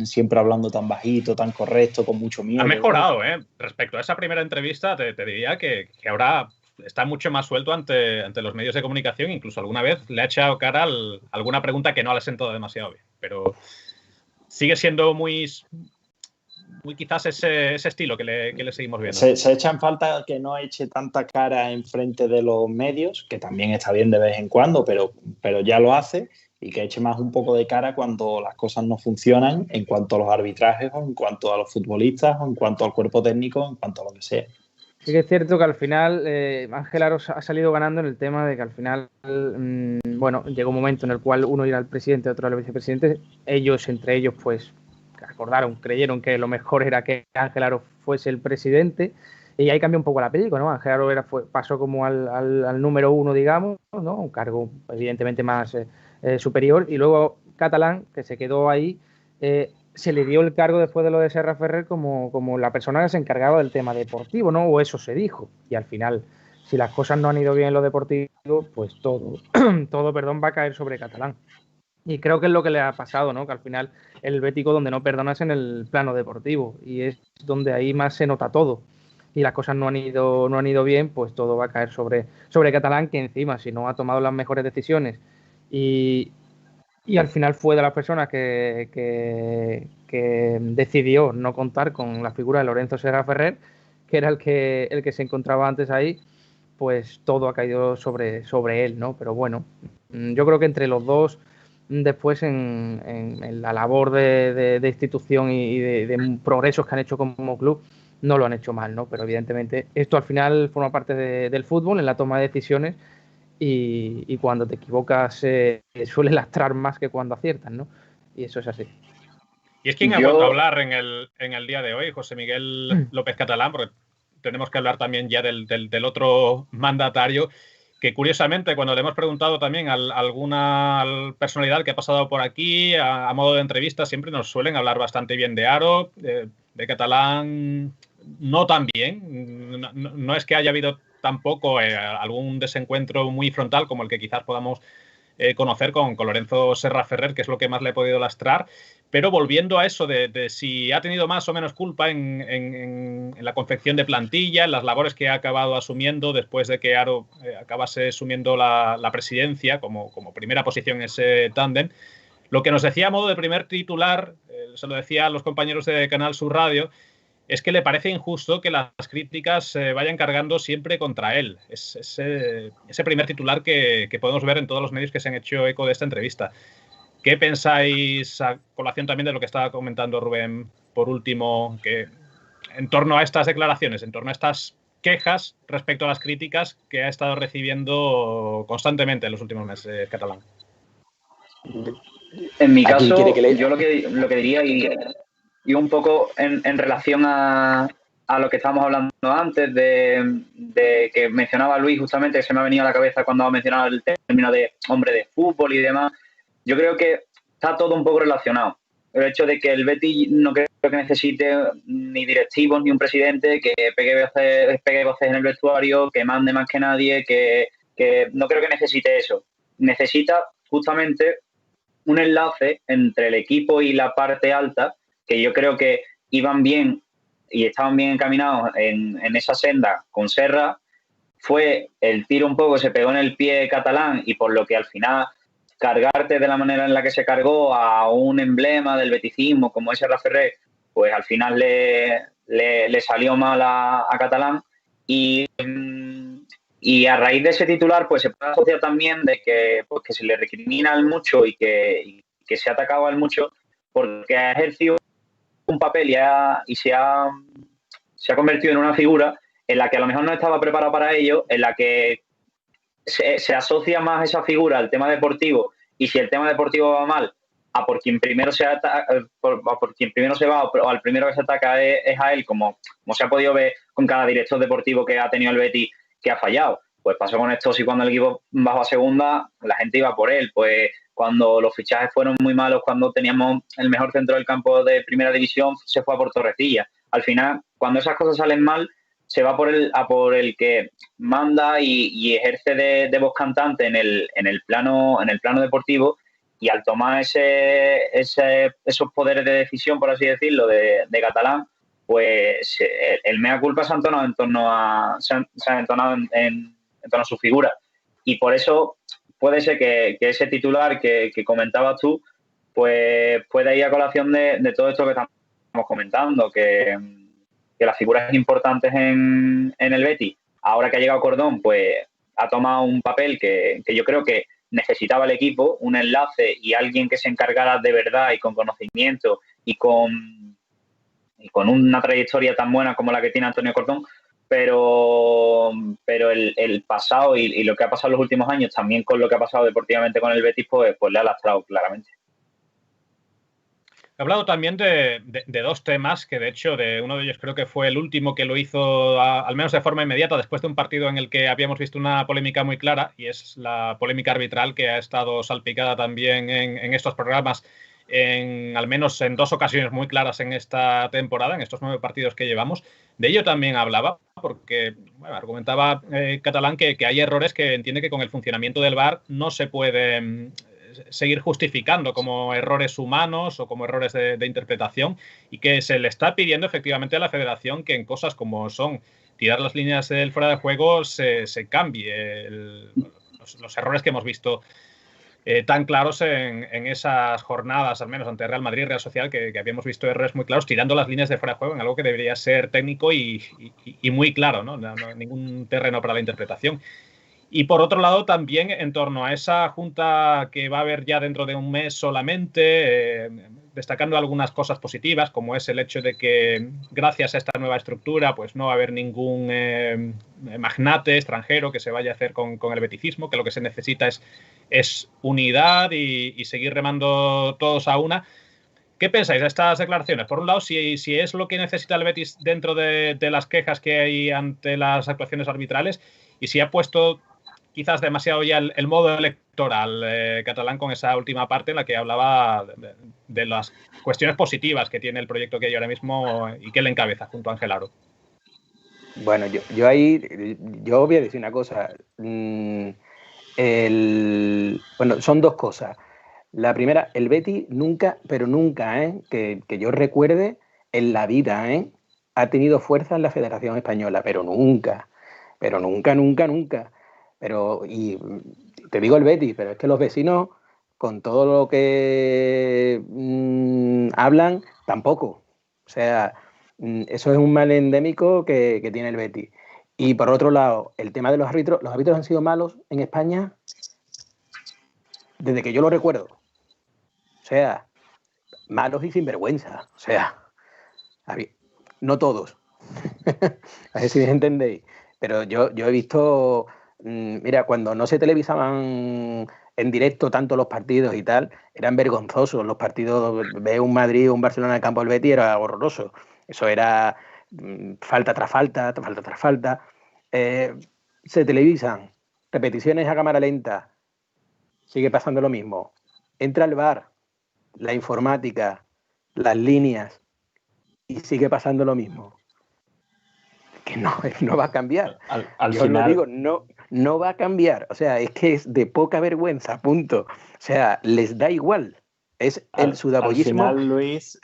siempre hablando tan bajito, tan correcto, con mucho miedo. Ha mejorado, respecto a esa primera entrevista, te diría que ahora está mucho más suelto ante los medios de comunicación. Incluso alguna vez le ha echado cara a alguna pregunta que no le ha sentado demasiado bien, pero sigue siendo muy quizás ese estilo que le seguimos viendo. Se echa en falta que no eche tanta cara en frente de los medios, que también está bien de vez en cuando, pero ya lo hace, y que eche más un poco de cara cuando las cosas no funcionan en cuanto a los arbitrajes, o en cuanto a los futbolistas, o en cuanto al cuerpo técnico, en cuanto a lo que sea. Sí que es cierto que al final Ángel Aro ha salido ganando en el tema de que al final, bueno, llegó un momento en el cual uno era el presidente, otro era el vicepresidente. Entre ellos, pues, creyeron que lo mejor era que Ángel Aro fuese el presidente, y ahí cambió un poco la película, ¿no? Ángel Aro pasó como al número uno, digamos, ¿no? Un cargo evidentemente más superior, y luego Catalán, que se quedó ahí, se le dio el cargo después de lo de Serra Ferrer como la persona que se encargaba del tema deportivo, ¿no? O eso se dijo. Y al final, si las cosas no han ido bien en lo deportivo, pues todo va a caer sobre Catalán. Y creo que es lo que le ha pasado, ¿no? Que al final el bético donde no perdonas en el plano deportivo, y es donde ahí más se nota todo. Y las cosas no han ido bien, pues todo va a caer sobre Catalán, que encima, si no ha tomado las mejores decisiones y al final fue de las personas que decidió no contar con la figura de Lorenzo Serra Ferrer, que era el que se encontraba antes ahí, pues todo ha caído sobre él, ¿no? Pero bueno, yo creo que entre los dos, después en la labor de institución y de progresos que han hecho como club, no lo han hecho mal, ¿no? Pero evidentemente esto al final forma parte del fútbol, en la toma de decisiones, y cuando te equivocas suele lastrar más que cuando aciertas, ¿no? Y eso es así. ¿Y es quien ha vuelto a hablar en el día de hoy, José Miguel López Catalán? Porque tenemos que hablar también ya del otro mandatario, que curiosamente cuando le hemos preguntado también a alguna personalidad que ha pasado por aquí a modo de entrevista, siempre nos suelen hablar bastante bien de Haro, de Catalán no tan bien. No es que haya habido tampoco algún desencuentro muy frontal como el que quizás podamos conocer con Lorenzo Serra Ferrer, que es lo que más le he podido lastrar. Pero volviendo a eso de si ha tenido más o menos culpa en la confección de plantilla, en las labores que ha acabado asumiendo después de que Haro acabase asumiendo la presidencia como primera posición en ese tándem, lo que nos decía a modo de primer titular, se lo decía a los compañeros de Canal Sur Radio, es que le parece injusto que las críticas vayan cargando siempre contra él. Es ese primer titular que podemos ver en todos los medios que se han hecho eco de esta entrevista. ¿Qué pensáis, a colación también de lo que estaba comentando Rubén, por último, que en torno a estas declaraciones, en torno a estas quejas respecto a las críticas que ha estado recibiendo constantemente en los últimos meses Catalán? En mi caso, yo lo que diría, y un poco en relación a lo que estábamos hablando antes, de que mencionaba Luis justamente, que se me ha venido a la cabeza cuando ha mencionado el término de hombre de fútbol y demás. Yo creo que está todo un poco relacionado. El hecho de que el Betis no creo que necesite ni directivos ni un presidente que pegue voces en el vestuario, que mande más que nadie, que no creo que necesite eso. Necesita justamente un enlace entre el equipo y la parte alta, que yo creo que iban bien y estaban bien encaminados en esa senda con Serra. Fue el tiro un poco, se pegó en el pie Catalán, y por lo que al final cargarte de la manera en la que se cargó a un emblema del beticismo como es Serra Ferrer, pues al final le salió mal a Catalán. Y a raíz de ese titular, pues se puede asociar también de que, pues, que se le recrimina al mucho y que se ha atacado al mucho porque ha ejercido un papel y se ha convertido en una figura en la que a lo mejor no estaba preparado para ello, en la que se asocia más esa figura al tema deportivo, y si el tema deportivo va mal, a por quien primero se va o al primero que se ataca es a él, como se ha podido ver con cada director deportivo que ha tenido el Betis que ha fallado. Pues pasó con esto, y cuando el equipo bajó a segunda, la gente iba por él. Pues cuando los fichajes fueron muy malos, cuando teníamos el mejor centro del campo de primera división, se fue a por Torrecilla. Al final, cuando esas cosas salen mal, se va a por el que manda y ejerce de voz cantante en el plano deportivo, y al tomar esos poderes de decisión, por así decirlo, de Catalán, pues el mea culpa se ha entonado en torno a su figura. Y por eso puede ser que ese titular que comentabas tú, pues pueda ir a colación de todo esto que estamos comentando, que las figuras importantes en el Betis, ahora que ha llegado Cordón, pues ha tomado un papel que yo creo que necesitaba el equipo, un enlace y alguien que se encargara de verdad y con conocimiento y con una trayectoria tan buena como la que tiene Antonio Cordón. Pero el pasado y lo que ha pasado en los últimos años, también con lo que ha pasado deportivamente con el Betis, pues le ha lastrado claramente. He hablado también de dos temas, que de hecho de uno de ellos creo que fue el último que lo hizo al menos de forma inmediata después de un partido en el que habíamos visto una polémica muy clara, y es la polémica arbitral que ha estado salpicada también en estos programas, al menos en dos ocasiones muy claras en esta temporada, en estos 9 partidos que llevamos. De ello también hablaba, porque argumentaba Catalán que hay errores que entiende que con el funcionamiento del VAR no se puede seguir justificando como errores humanos o como errores de interpretación, y que se le está pidiendo efectivamente a la Federación que en cosas como son tirar las líneas del fuera de juego se cambie los errores que hemos visto tan claros en esas jornadas, al menos ante Real Madrid y Real Sociedad, que habíamos visto errores muy claros tirando las líneas de fuera de juego en algo que debería ser técnico y muy claro, ¿no? No ningún terreno para la interpretación. Y por otro lado, también en torno a esa junta que va a haber ya dentro de un mes solamente, destacando algunas cosas positivas, como es el hecho de que gracias a esta nueva estructura pues no va a haber ningún magnate extranjero que se vaya a hacer con el beticismo, que lo que se necesita es unidad y seguir remando todos a una. ¿Qué pensáis de estas declaraciones? Por un lado, si es lo que necesita el Betis dentro de las quejas que hay ante las actuaciones arbitrales, y si ha puesto quizás demasiado ya el modo electoral catalán con esa última parte en la que hablaba de las cuestiones positivas que tiene el proyecto que hay ahora mismo y que le encabeza junto a Ángel Aro. Bueno, yo voy a decir una cosa. Bueno, son dos cosas. La primera, el Betis nunca, pero nunca, que yo recuerde, en la vida, ha tenido fuerza en la Federación Española, pero nunca, nunca. Y te digo el Betis, pero es que los vecinos, con todo lo que hablan, tampoco. O sea, eso es un mal endémico que tiene el Betis. Y por otro lado, el tema de los árbitros han sido malos en España desde que yo lo recuerdo. O sea, malos y sinvergüenza. O sea, no todos. A ver si me entendéis. Pero yo he visto, mira, cuando no se televisaban en directo tanto los partidos y tal, eran vergonzosos los partidos. Ver un Madrid o un Barcelona en el campo del Betis era horroroso. Eso era falta tras falta, tras falta. Se televisan, repeticiones a cámara lenta, sigue pasando lo mismo. Entra el VAR, la informática, las líneas, y sigue pasando lo mismo. Que no va a cambiar. Al Yo final, lo digo, no va a cambiar. O sea, es que es de poca vergüenza, punto. O sea, les da igual. Es el sudabollismo al final, Luis,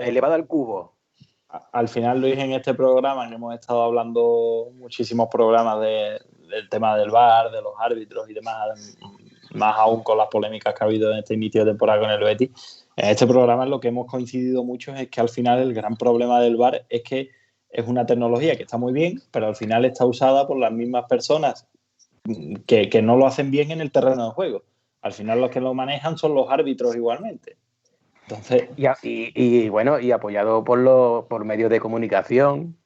elevado al cubo. Al final, Luis, en este programa que hemos estado hablando muchísimos programas del tema del VAR, de los árbitros y demás, más aún con las polémicas que ha habido en este inicio de temporada con el Betis, en este programa en lo que hemos coincidido mucho es que al final el gran problema del VAR es que es una tecnología que está muy bien, pero al final está usada por las mismas personas que no lo hacen bien en el terreno de juego. Al final los que lo manejan son los árbitros igualmente. Entonces, y bueno, y apoyado por medios de comunicación,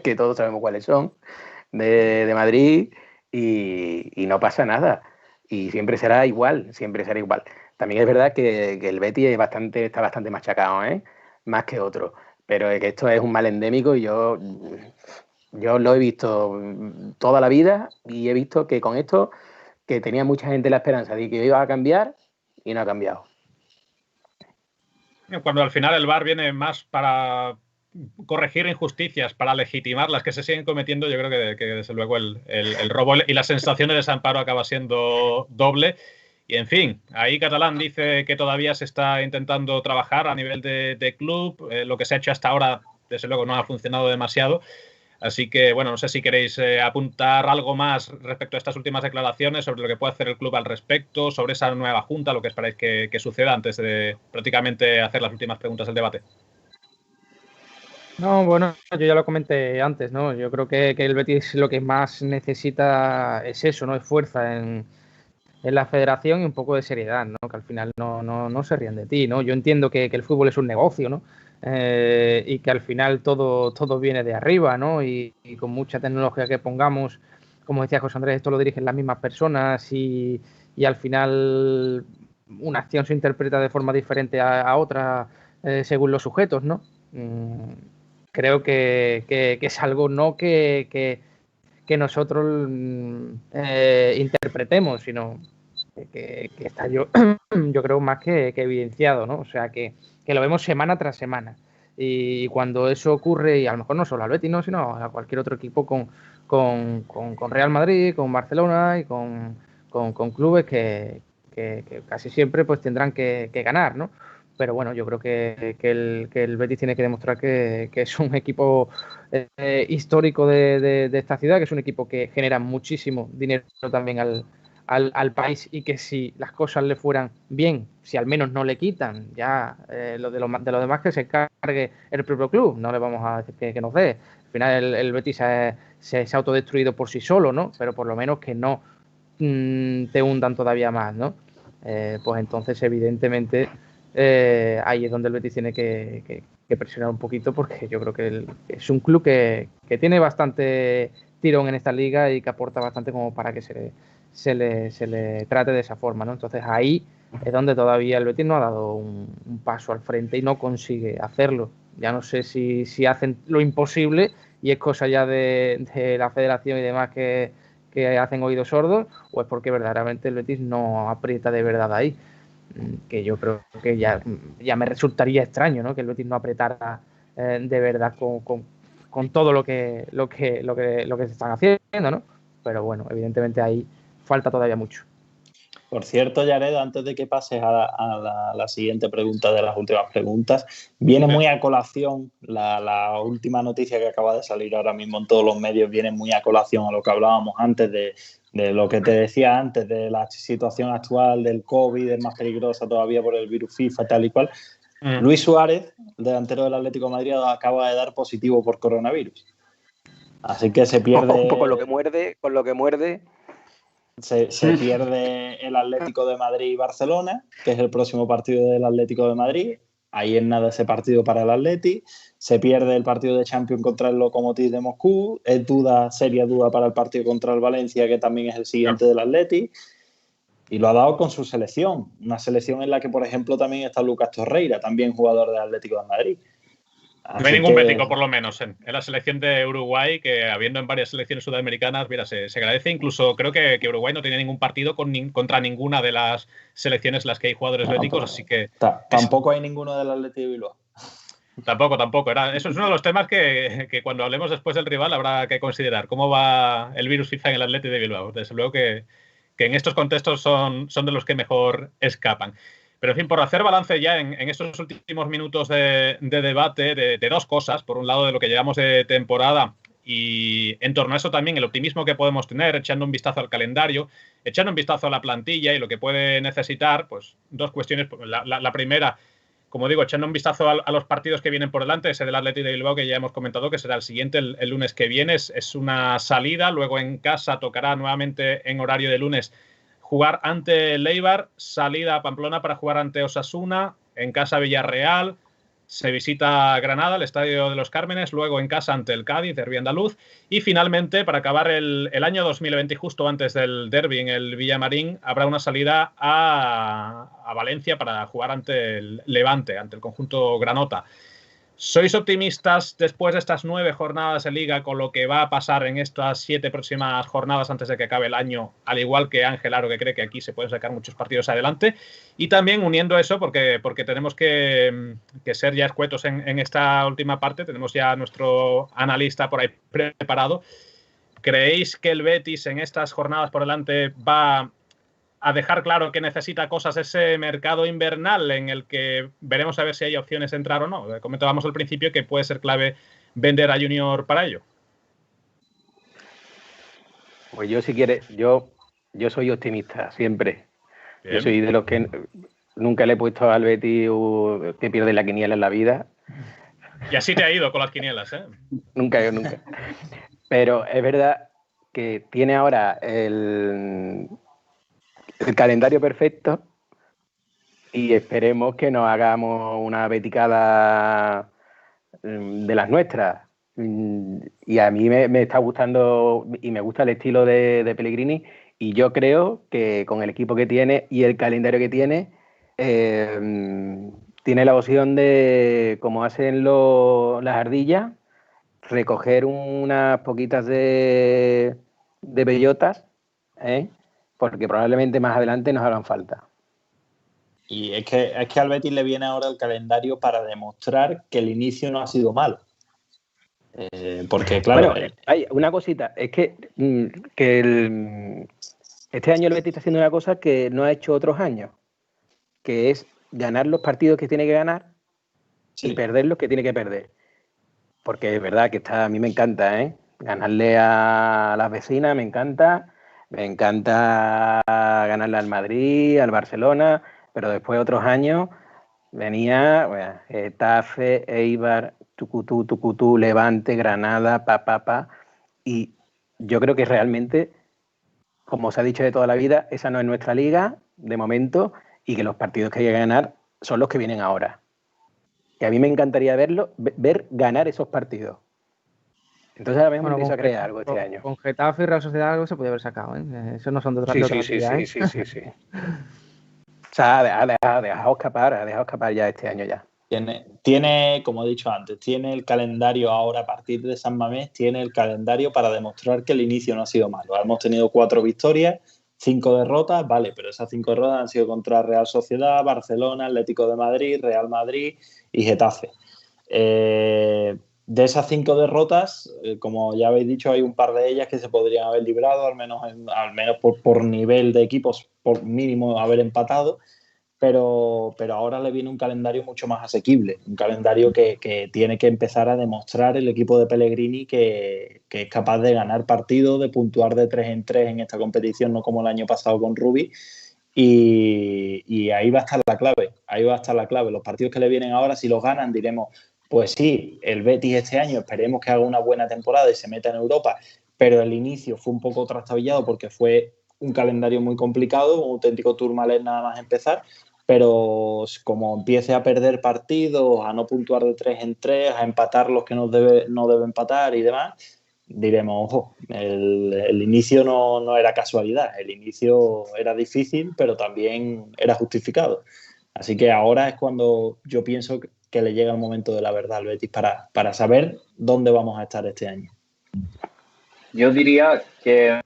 que todos sabemos cuáles son, de Madrid, y no pasa nada. Y siempre será igual. También es verdad que el Betis está bastante machacado, más que otro. Pero es que esto es un mal endémico y yo lo he visto toda la vida y he visto que con esto, que tenía mucha gente la esperanza de que iba a cambiar y no ha cambiado. Cuando al final el VAR viene más para corregir injusticias, para legitimar las que se siguen cometiendo, yo creo que desde luego el robo y la sensación de desamparo acaba siendo doble. Y en fin, ahí Catalán dice que todavía se está intentando trabajar a nivel de club. Lo que se ha hecho hasta ahora, desde luego, no ha funcionado demasiado. Así que, bueno, no sé si queréis apuntar algo más respecto a estas últimas declaraciones, sobre lo que puede hacer el club al respecto, sobre esa nueva junta, lo que esperáis que suceda antes de prácticamente hacer las últimas preguntas del debate. No, bueno, yo ya lo comenté antes, ¿no? Yo creo que el Betis lo que más necesita es eso, ¿no? Es fuerza en la federación y un poco de seriedad, ¿no? Que al final no se rían de ti, ¿no? Yo entiendo que el fútbol es un negocio, ¿no? Y que al final todo viene de arriba, ¿no? Y con mucha tecnología que pongamos, como decía José Andrés, esto lo dirigen las mismas personas y al final una acción se interpreta de forma diferente a otra según los sujetos, ¿no? Creo que es algo no que nosotros interpretemos, sino que está yo creo más que evidenciado, ¿no? O sea, que lo vemos semana tras semana. Y cuando eso ocurre, y a lo mejor no solo al Betis, ¿no? Sino a cualquier otro equipo con Real Madrid, con Barcelona y con clubes que casi siempre pues tendrán que ganar, ¿no? Pero bueno, yo creo que el Betis tiene que demostrar que es un equipo histórico de esta ciudad, que es un equipo que genera muchísimo dinero también al país, y que si las cosas le fueran bien, si al menos no le quitan ya de lo demás, que se encargue el propio club, no le vamos a decir que nos dé. Al final el Betis se ha autodestruido por sí solo, ¿no? Pero por lo menos que no te hundan todavía más, ¿no? Pues entonces evidentemente ahí es donde el Betis tiene que presionar un poquito, porque yo creo que es un club que tiene bastante tirón en esta liga y que aporta bastante como para que se le trate de esa forma, ¿no? Entonces ahí es donde todavía el Betis no ha dado un paso al frente y no consigue hacerlo. Ya no sé si hacen lo imposible y es cosa ya de la federación y demás que hacen oídos sordos, o es porque verdaderamente el Betis no aprieta de verdad ahí, que yo creo que ya me resultaría extraño, ¿no? Que el Betis no apretara de verdad con todo lo que se están haciendo, ¿no? Pero bueno, evidentemente ahí falta todavía mucho. Por cierto, Yared, antes de que pases a la siguiente pregunta de las últimas preguntas, viene muy a colación la última noticia que acaba de salir ahora mismo en todos los medios, viene muy a colación a lo que hablábamos antes de lo que te decía antes, de la situación actual del COVID, es más peligrosa todavía por el virus FIFA, tal y cual. Luis Suárez, delantero del Atlético de Madrid, acaba de dar positivo por coronavirus. Así que se pierde... Un poco con lo que muerde... Se pierde el Atlético de Madrid y Barcelona, que es el próximo partido del Atlético de Madrid. Ahí en nada ese partido para el Atleti. Se pierde el partido de Champions contra el Lokomotiv de Moscú. Es seria duda para el partido contra el Valencia, que también es el siguiente del Atleti. Y lo ha dado con su selección. Una selección en la que, por ejemplo, también está Lucas Torreira, también jugador del Atlético de Madrid. No hay ningún bético, por lo menos, en la selección de Uruguay, que habiendo en varias selecciones sudamericanas, mira, se agradece. Incluso creo que Uruguay no tiene ningún partido contra ninguna de las selecciones en las que hay jugadores béticos, así que... Tampoco hay ninguno del Atleti de Bilbao. Tampoco. Eso es uno de los temas que cuando hablemos después del rival habrá que considerar. ¿Cómo va el virus FIFA en el Atleti de Bilbao? Desde luego que en estos contextos son de los que mejor escapan. Pero, en fin, por hacer balance ya en estos últimos minutos de debate de dos cosas. Por un lado, de lo que llevamos de temporada y en torno a eso también el optimismo que podemos tener, echando un vistazo al calendario, echando un vistazo a la plantilla y lo que puede necesitar, pues dos cuestiones. La primera, como digo, echando un vistazo a los partidos que vienen por delante, ese del Athletic de Bilbao que ya hemos comentado que será el siguiente, el lunes que viene, es una salida, luego en casa tocará nuevamente en horario de lunes jugar ante el Eibar, salida a Pamplona para jugar ante Osasuna, en casa Villarreal, se visita Granada, el Estadio de los Cármenes, luego en casa ante el Cádiz, derbi andaluz, y finalmente, para acabar el año 2020, justo antes del derbi en el Villamarín, habrá una salida a Valencia para jugar ante el Levante, ante el conjunto granota. ¿Sois optimistas después de estas 9 jornadas de Liga con lo que va a pasar en estas 7 próximas jornadas antes de que acabe el año, al igual que Ángel Aro, que cree que aquí se pueden sacar muchos partidos adelante? Y también uniendo eso, porque tenemos que ser ya escuetos en esta última parte, tenemos ya a nuestro analista por ahí preparado. ¿Creéis que el Betis en estas jornadas por delante va a dejar claro que necesita cosas ese mercado invernal en el que veremos a ver si hay opciones de entrar o no? Comentábamos al principio que puede ser clave vender a Junior para ello. Pues yo, si quieres, yo soy optimista, siempre. Bien. Yo soy de los que nunca le he puesto al Betis que pierde la quiniela en la vida. Y así te ha ido con las quinielas, ¿eh? Nunca. Pero es verdad que tiene ahora el calendario perfecto y esperemos que nos hagamos una beticada de las nuestras. Y a mí me está gustando y me gusta el estilo de Pellegrini, y yo creo que con el equipo que tiene y el calendario que tiene la opción de, como hacen las ardillas, recoger unas poquitas de bellotas, porque probablemente más adelante nos hagan falta. Y es que al Betis le viene ahora el calendario para demostrar que el inicio no ha sido malo. Porque, claro... Bueno, hay una cosita, es que este año el Betis está haciendo una cosa que no ha hecho otros años, que es ganar los partidos que tiene que ganar, sí, y perder los que tiene que perder. Porque es verdad que a mí me encanta, ganarle a las vecinas, me encanta ganarle al Madrid, al Barcelona, pero después otros años venía Getafe, Eibar, Tucutú, Levante, Granada, y yo creo que realmente, como se ha dicho de toda la vida, esa no es nuestra liga de momento, y que los partidos que hay que ganar son los que vienen ahora. que a mí me encantaría ver ganar esos partidos. Entonces ahora mismo empiezo a creer algo este año. Con Getafe y Real Sociedad algo se podía haber sacado, ¿eh? Eso no son de otra sí. O sea, ha dejado escapar ya este año ya. Tiene, como he dicho antes, tiene el calendario ahora a partir de San Mamés, tiene el calendario para demostrar que el inicio no ha sido malo. Hemos tenido 4 victorias, 5 derrotas, vale, pero esas 5 derrotas han sido contra Real Sociedad, Barcelona, Atlético de Madrid, Real Madrid y Getafe. De esas 5 derrotas, como ya habéis dicho, hay un par de ellas que se podrían haber librado, al menos por nivel de equipos, por mínimo haber empatado. Pero ahora le viene un calendario mucho más asequible, un calendario que tiene que empezar a demostrar el equipo de Pellegrini que es capaz de ganar partidos, de puntuar de 3 en 3 en esta competición, no como el año pasado con Rubí, y ahí va a estar la clave, Los partidos que le vienen ahora, si los ganan, diremos, pues sí, el Betis este año esperemos que haga una buena temporada y se meta en Europa, pero el inicio fue un poco trastabillado porque fue un calendario muy complicado, un auténtico turmalén nada más empezar, pero como empiece a perder partidos, a no puntuar de 3 en 3, a empatar los que no debe empatar y demás, diremos, ojo, el inicio no era casualidad, el inicio era difícil, pero también era justificado. Así que ahora es cuando yo pienso que le llega el momento de la verdad al Betis para saber dónde vamos a estar este año. Yo diría que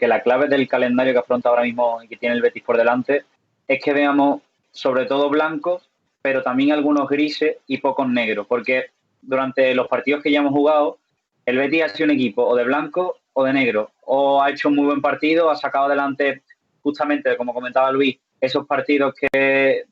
la clave del calendario que afronta ahora mismo y que tiene el Betis por delante es que veamos sobre todo blancos, pero también algunos grises y pocos negros, porque durante los partidos que ya hemos jugado, el Betis ha sido un equipo o de blanco o de negro, o ha hecho un muy buen partido, ha sacado adelante justamente, como comentaba Luis, esos partidos que...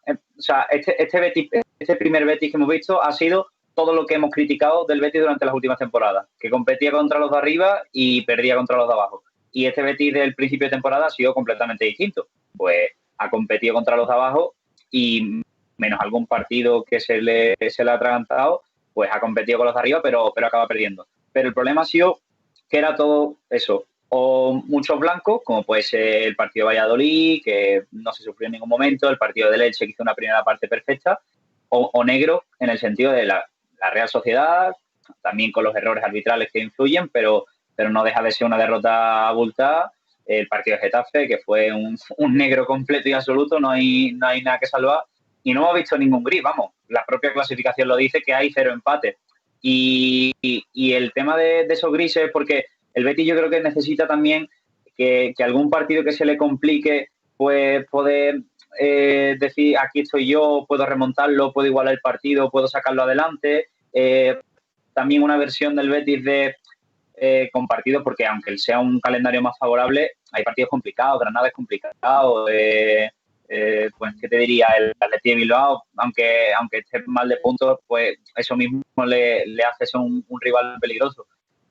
O sea, este primer Betis que hemos visto ha sido todo lo que hemos criticado del Betis durante las últimas temporadas, que competía contra los de arriba y perdía contra los de abajo. Y este Betis del principio de temporada ha sido completamente distinto. Pues ha competido contra los de abajo y menos algún partido que se le ha atragantado, pues ha competido con los de arriba, pero acaba perdiendo. Pero el problema ha sido que era todo eso, o muchos blancos, como puede ser el partido de Valladolid, que no se sufrió en ningún momento, el partido de Elche, que hizo una primera parte perfecta, o negro en el sentido de la Real Sociedad, también con los errores arbitrales que influyen, pero no deja de ser una derrota abultada. El partido de Getafe, que fue un negro completo y absoluto, no hay nada que salvar. Y no hemos visto ningún gris, vamos. La propia clasificación lo dice, que hay 0 empates. Y el tema de esos grises, porque el Betis yo creo que necesita también que algún partido que se le complique, pues poder decir, aquí estoy yo, puedo remontarlo, puedo igualar el partido, puedo sacarlo adelante. También una versión del Betis con partidos, porque aunque sea un calendario más favorable, hay partidos complicados, Granada es complicado, pues, ¿qué te diría? El Athletic de Bilbao, aunque esté mal de puntos, pues eso mismo le hace ser un rival peligroso.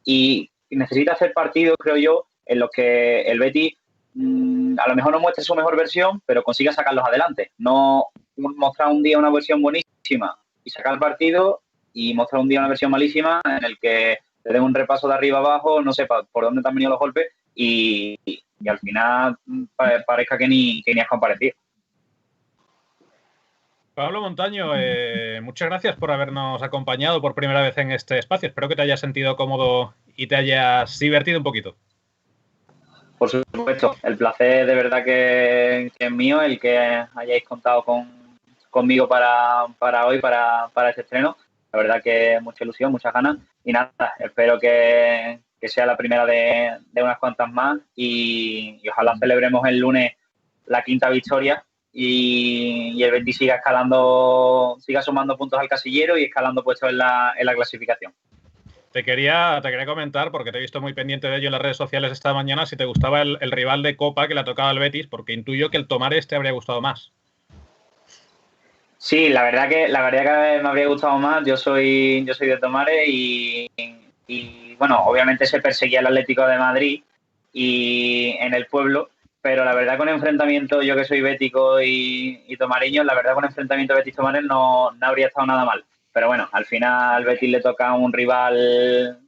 Y necesita hacer partidos, creo yo, en los que el Betis a lo mejor no muestre su mejor versión, pero consiga sacarlos adelante. No mostrar un día una versión buenísima y sacar el partido, y mostrar un día una versión malísima en el que te den un repaso de arriba abajo, no sé por dónde te han venido los golpes y al final parezca que ni has comparecido. Pablo Montaño, muchas gracias por habernos acompañado por primera vez en este espacio. Espero que te hayas sentido cómodo y te hayas divertido un poquito. Por supuesto, el placer de verdad que es mío, el que hayáis contado conmigo para hoy, para este estreno. La verdad que mucha ilusión, muchas ganas. Y nada, espero que sea la primera de unas cuantas más y ojalá celebremos el lunes la 5ª victoria y el Betis siga sumando puntos al casillero y escalando puestos en la clasificación. Te quería comentar, porque te he visto muy pendiente de ello en las redes sociales esta mañana, si te gustaba el rival de Copa que le ha tocado al Betis, porque intuyo que el Tomares te habría gustado más. Sí, la verdad que me habría gustado más. Yo soy de Tomares y bueno, obviamente se perseguía el Atlético de Madrid y en el pueblo, pero la verdad con enfrentamiento, yo que soy bético y tomareño, la verdad con enfrentamiento Betis-Tomares no habría estado nada mal. Pero bueno, al final al Betis le toca un rival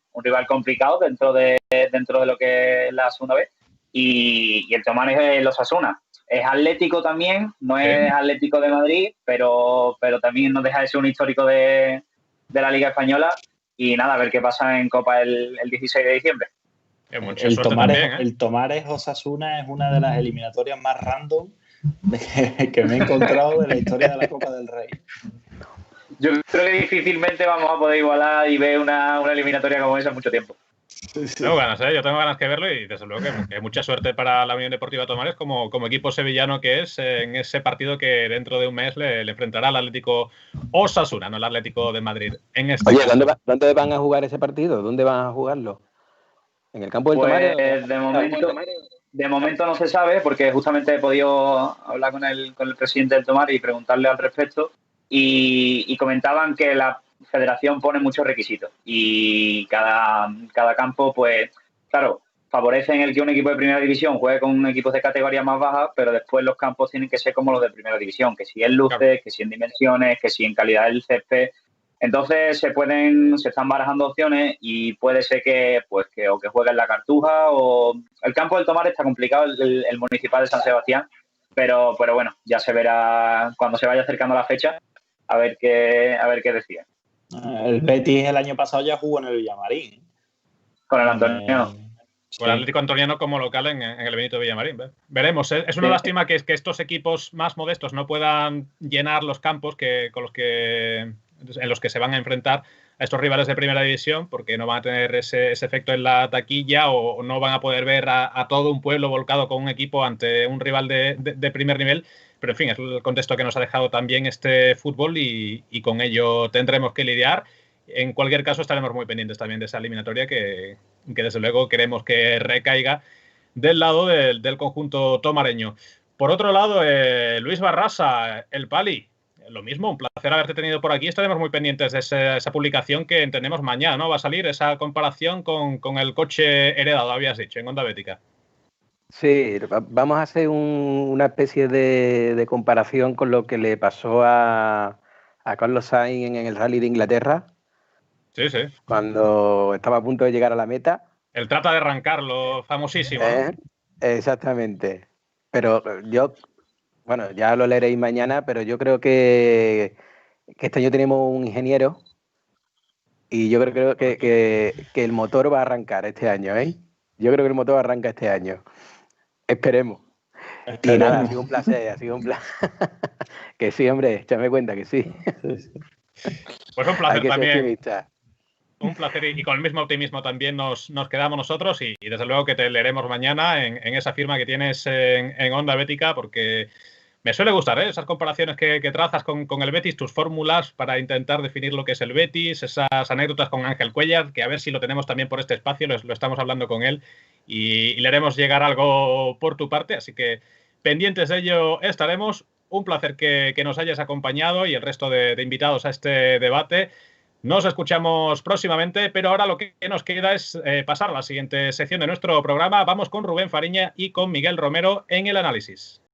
complicado dentro de lo que es la segunda vez y el Tomares es el Osasuna. es Atlético también, no es Atlético de Madrid, pero también no deja de ser un histórico de la Liga Española. Y nada, a ver qué pasa en Copa el 16 de diciembre. El Tomares Osasuna es una de las eliminatorias más random que me he encontrado de la historia de la Copa del Rey. Yo creo que difícilmente vamos a poder igualar y ver una eliminatoria como esa en mucho tiempo. Tengo ganas, yo tengo ganas que verlo y desde luego que mucha suerte para la Unión Deportiva Tomares como equipo sevillano que es en ese partido que dentro de un mes le enfrentará al Atlético Osasuna, no el Atlético de Madrid. Oye, ¿dónde van a jugar ese partido? ¿Dónde van a jugarlo? ¿En el campo del Tomares? De momento no se sabe porque justamente he podido hablar con el presidente del Tomares y preguntarle al respecto y comentaban que la federación pone muchos requisitos y cada campo, pues, claro, favorecen el que un equipo de primera división juegue con equipos de categoría más baja, pero después los campos tienen que ser como los de primera división, que si en luces, que si en dimensiones, que si en calidad del césped. Entonces se están barajando opciones y puede ser que juegue en la Cartuja o el campo del Tomar está complicado, el municipal de San Sebastián, pero bueno, ya se verá cuando se vaya acercando la fecha a ver qué deciden. El Betis el año pasado ya jugó en el Villamarín. Con el Antoniano. Con el Atlético Antoniano como local en el Benito Villamarín. Veremos. Es una lástima que estos equipos más modestos no puedan llenar los campos en los que se van a enfrentar a estos rivales de primera división, porque no van a tener ese efecto en la taquilla o no van a poder ver a todo un pueblo volcado con un equipo ante un rival de primer nivel. Pero, en fin, es el contexto que nos ha dejado también este fútbol y con ello tendremos que lidiar. En cualquier caso, estaremos muy pendientes también de esa eliminatoria que desde luego queremos que recaiga del lado del conjunto tomareño. Por otro lado, Luis Barrasa, el Pali, lo mismo, un placer haberte tenido por aquí. Estaremos muy pendientes de esa publicación que entendemos mañana, ¿no? Va a salir esa comparación con el coche heredado, habías dicho, en Onda Bética. Sí, vamos a hacer una especie de comparación con lo que le pasó a Carlos Sainz en el Rally de Inglaterra. Sí. Cuando estaba a punto de llegar a la meta. El trata de arrancarlo, famosísimo. ¿No? Exactamente. Pero ya lo leeréis mañana, pero yo creo que este año tenemos un ingeniero y yo creo que el motor va a arrancar este año, ¿eh? Yo creo que el motor arranca este año. Esperemos. Y nada, ha sido un placer, Que sí, hombre, échame cuenta que sí. Pues un placer también. Un placer y con el mismo optimismo también nos quedamos nosotros y desde luego que te leeremos mañana en esa firma que tienes en Onda Bética, porque me suele gustar esas comparaciones que trazas con el Betis, tus fórmulas para intentar definir lo que es el Betis, esas anécdotas con Ángel Cuellar, que a ver si lo tenemos también por este espacio, lo estamos hablando con él y le haremos llegar algo por tu parte, así que pendientes de ello estaremos. Un placer que nos hayas acompañado y el resto de invitados a este debate. Nos escuchamos próximamente, pero ahora lo que nos queda es pasar a la siguiente sección de nuestro programa. Vamos con Rubén Fariña y con Miguel Romero en el análisis.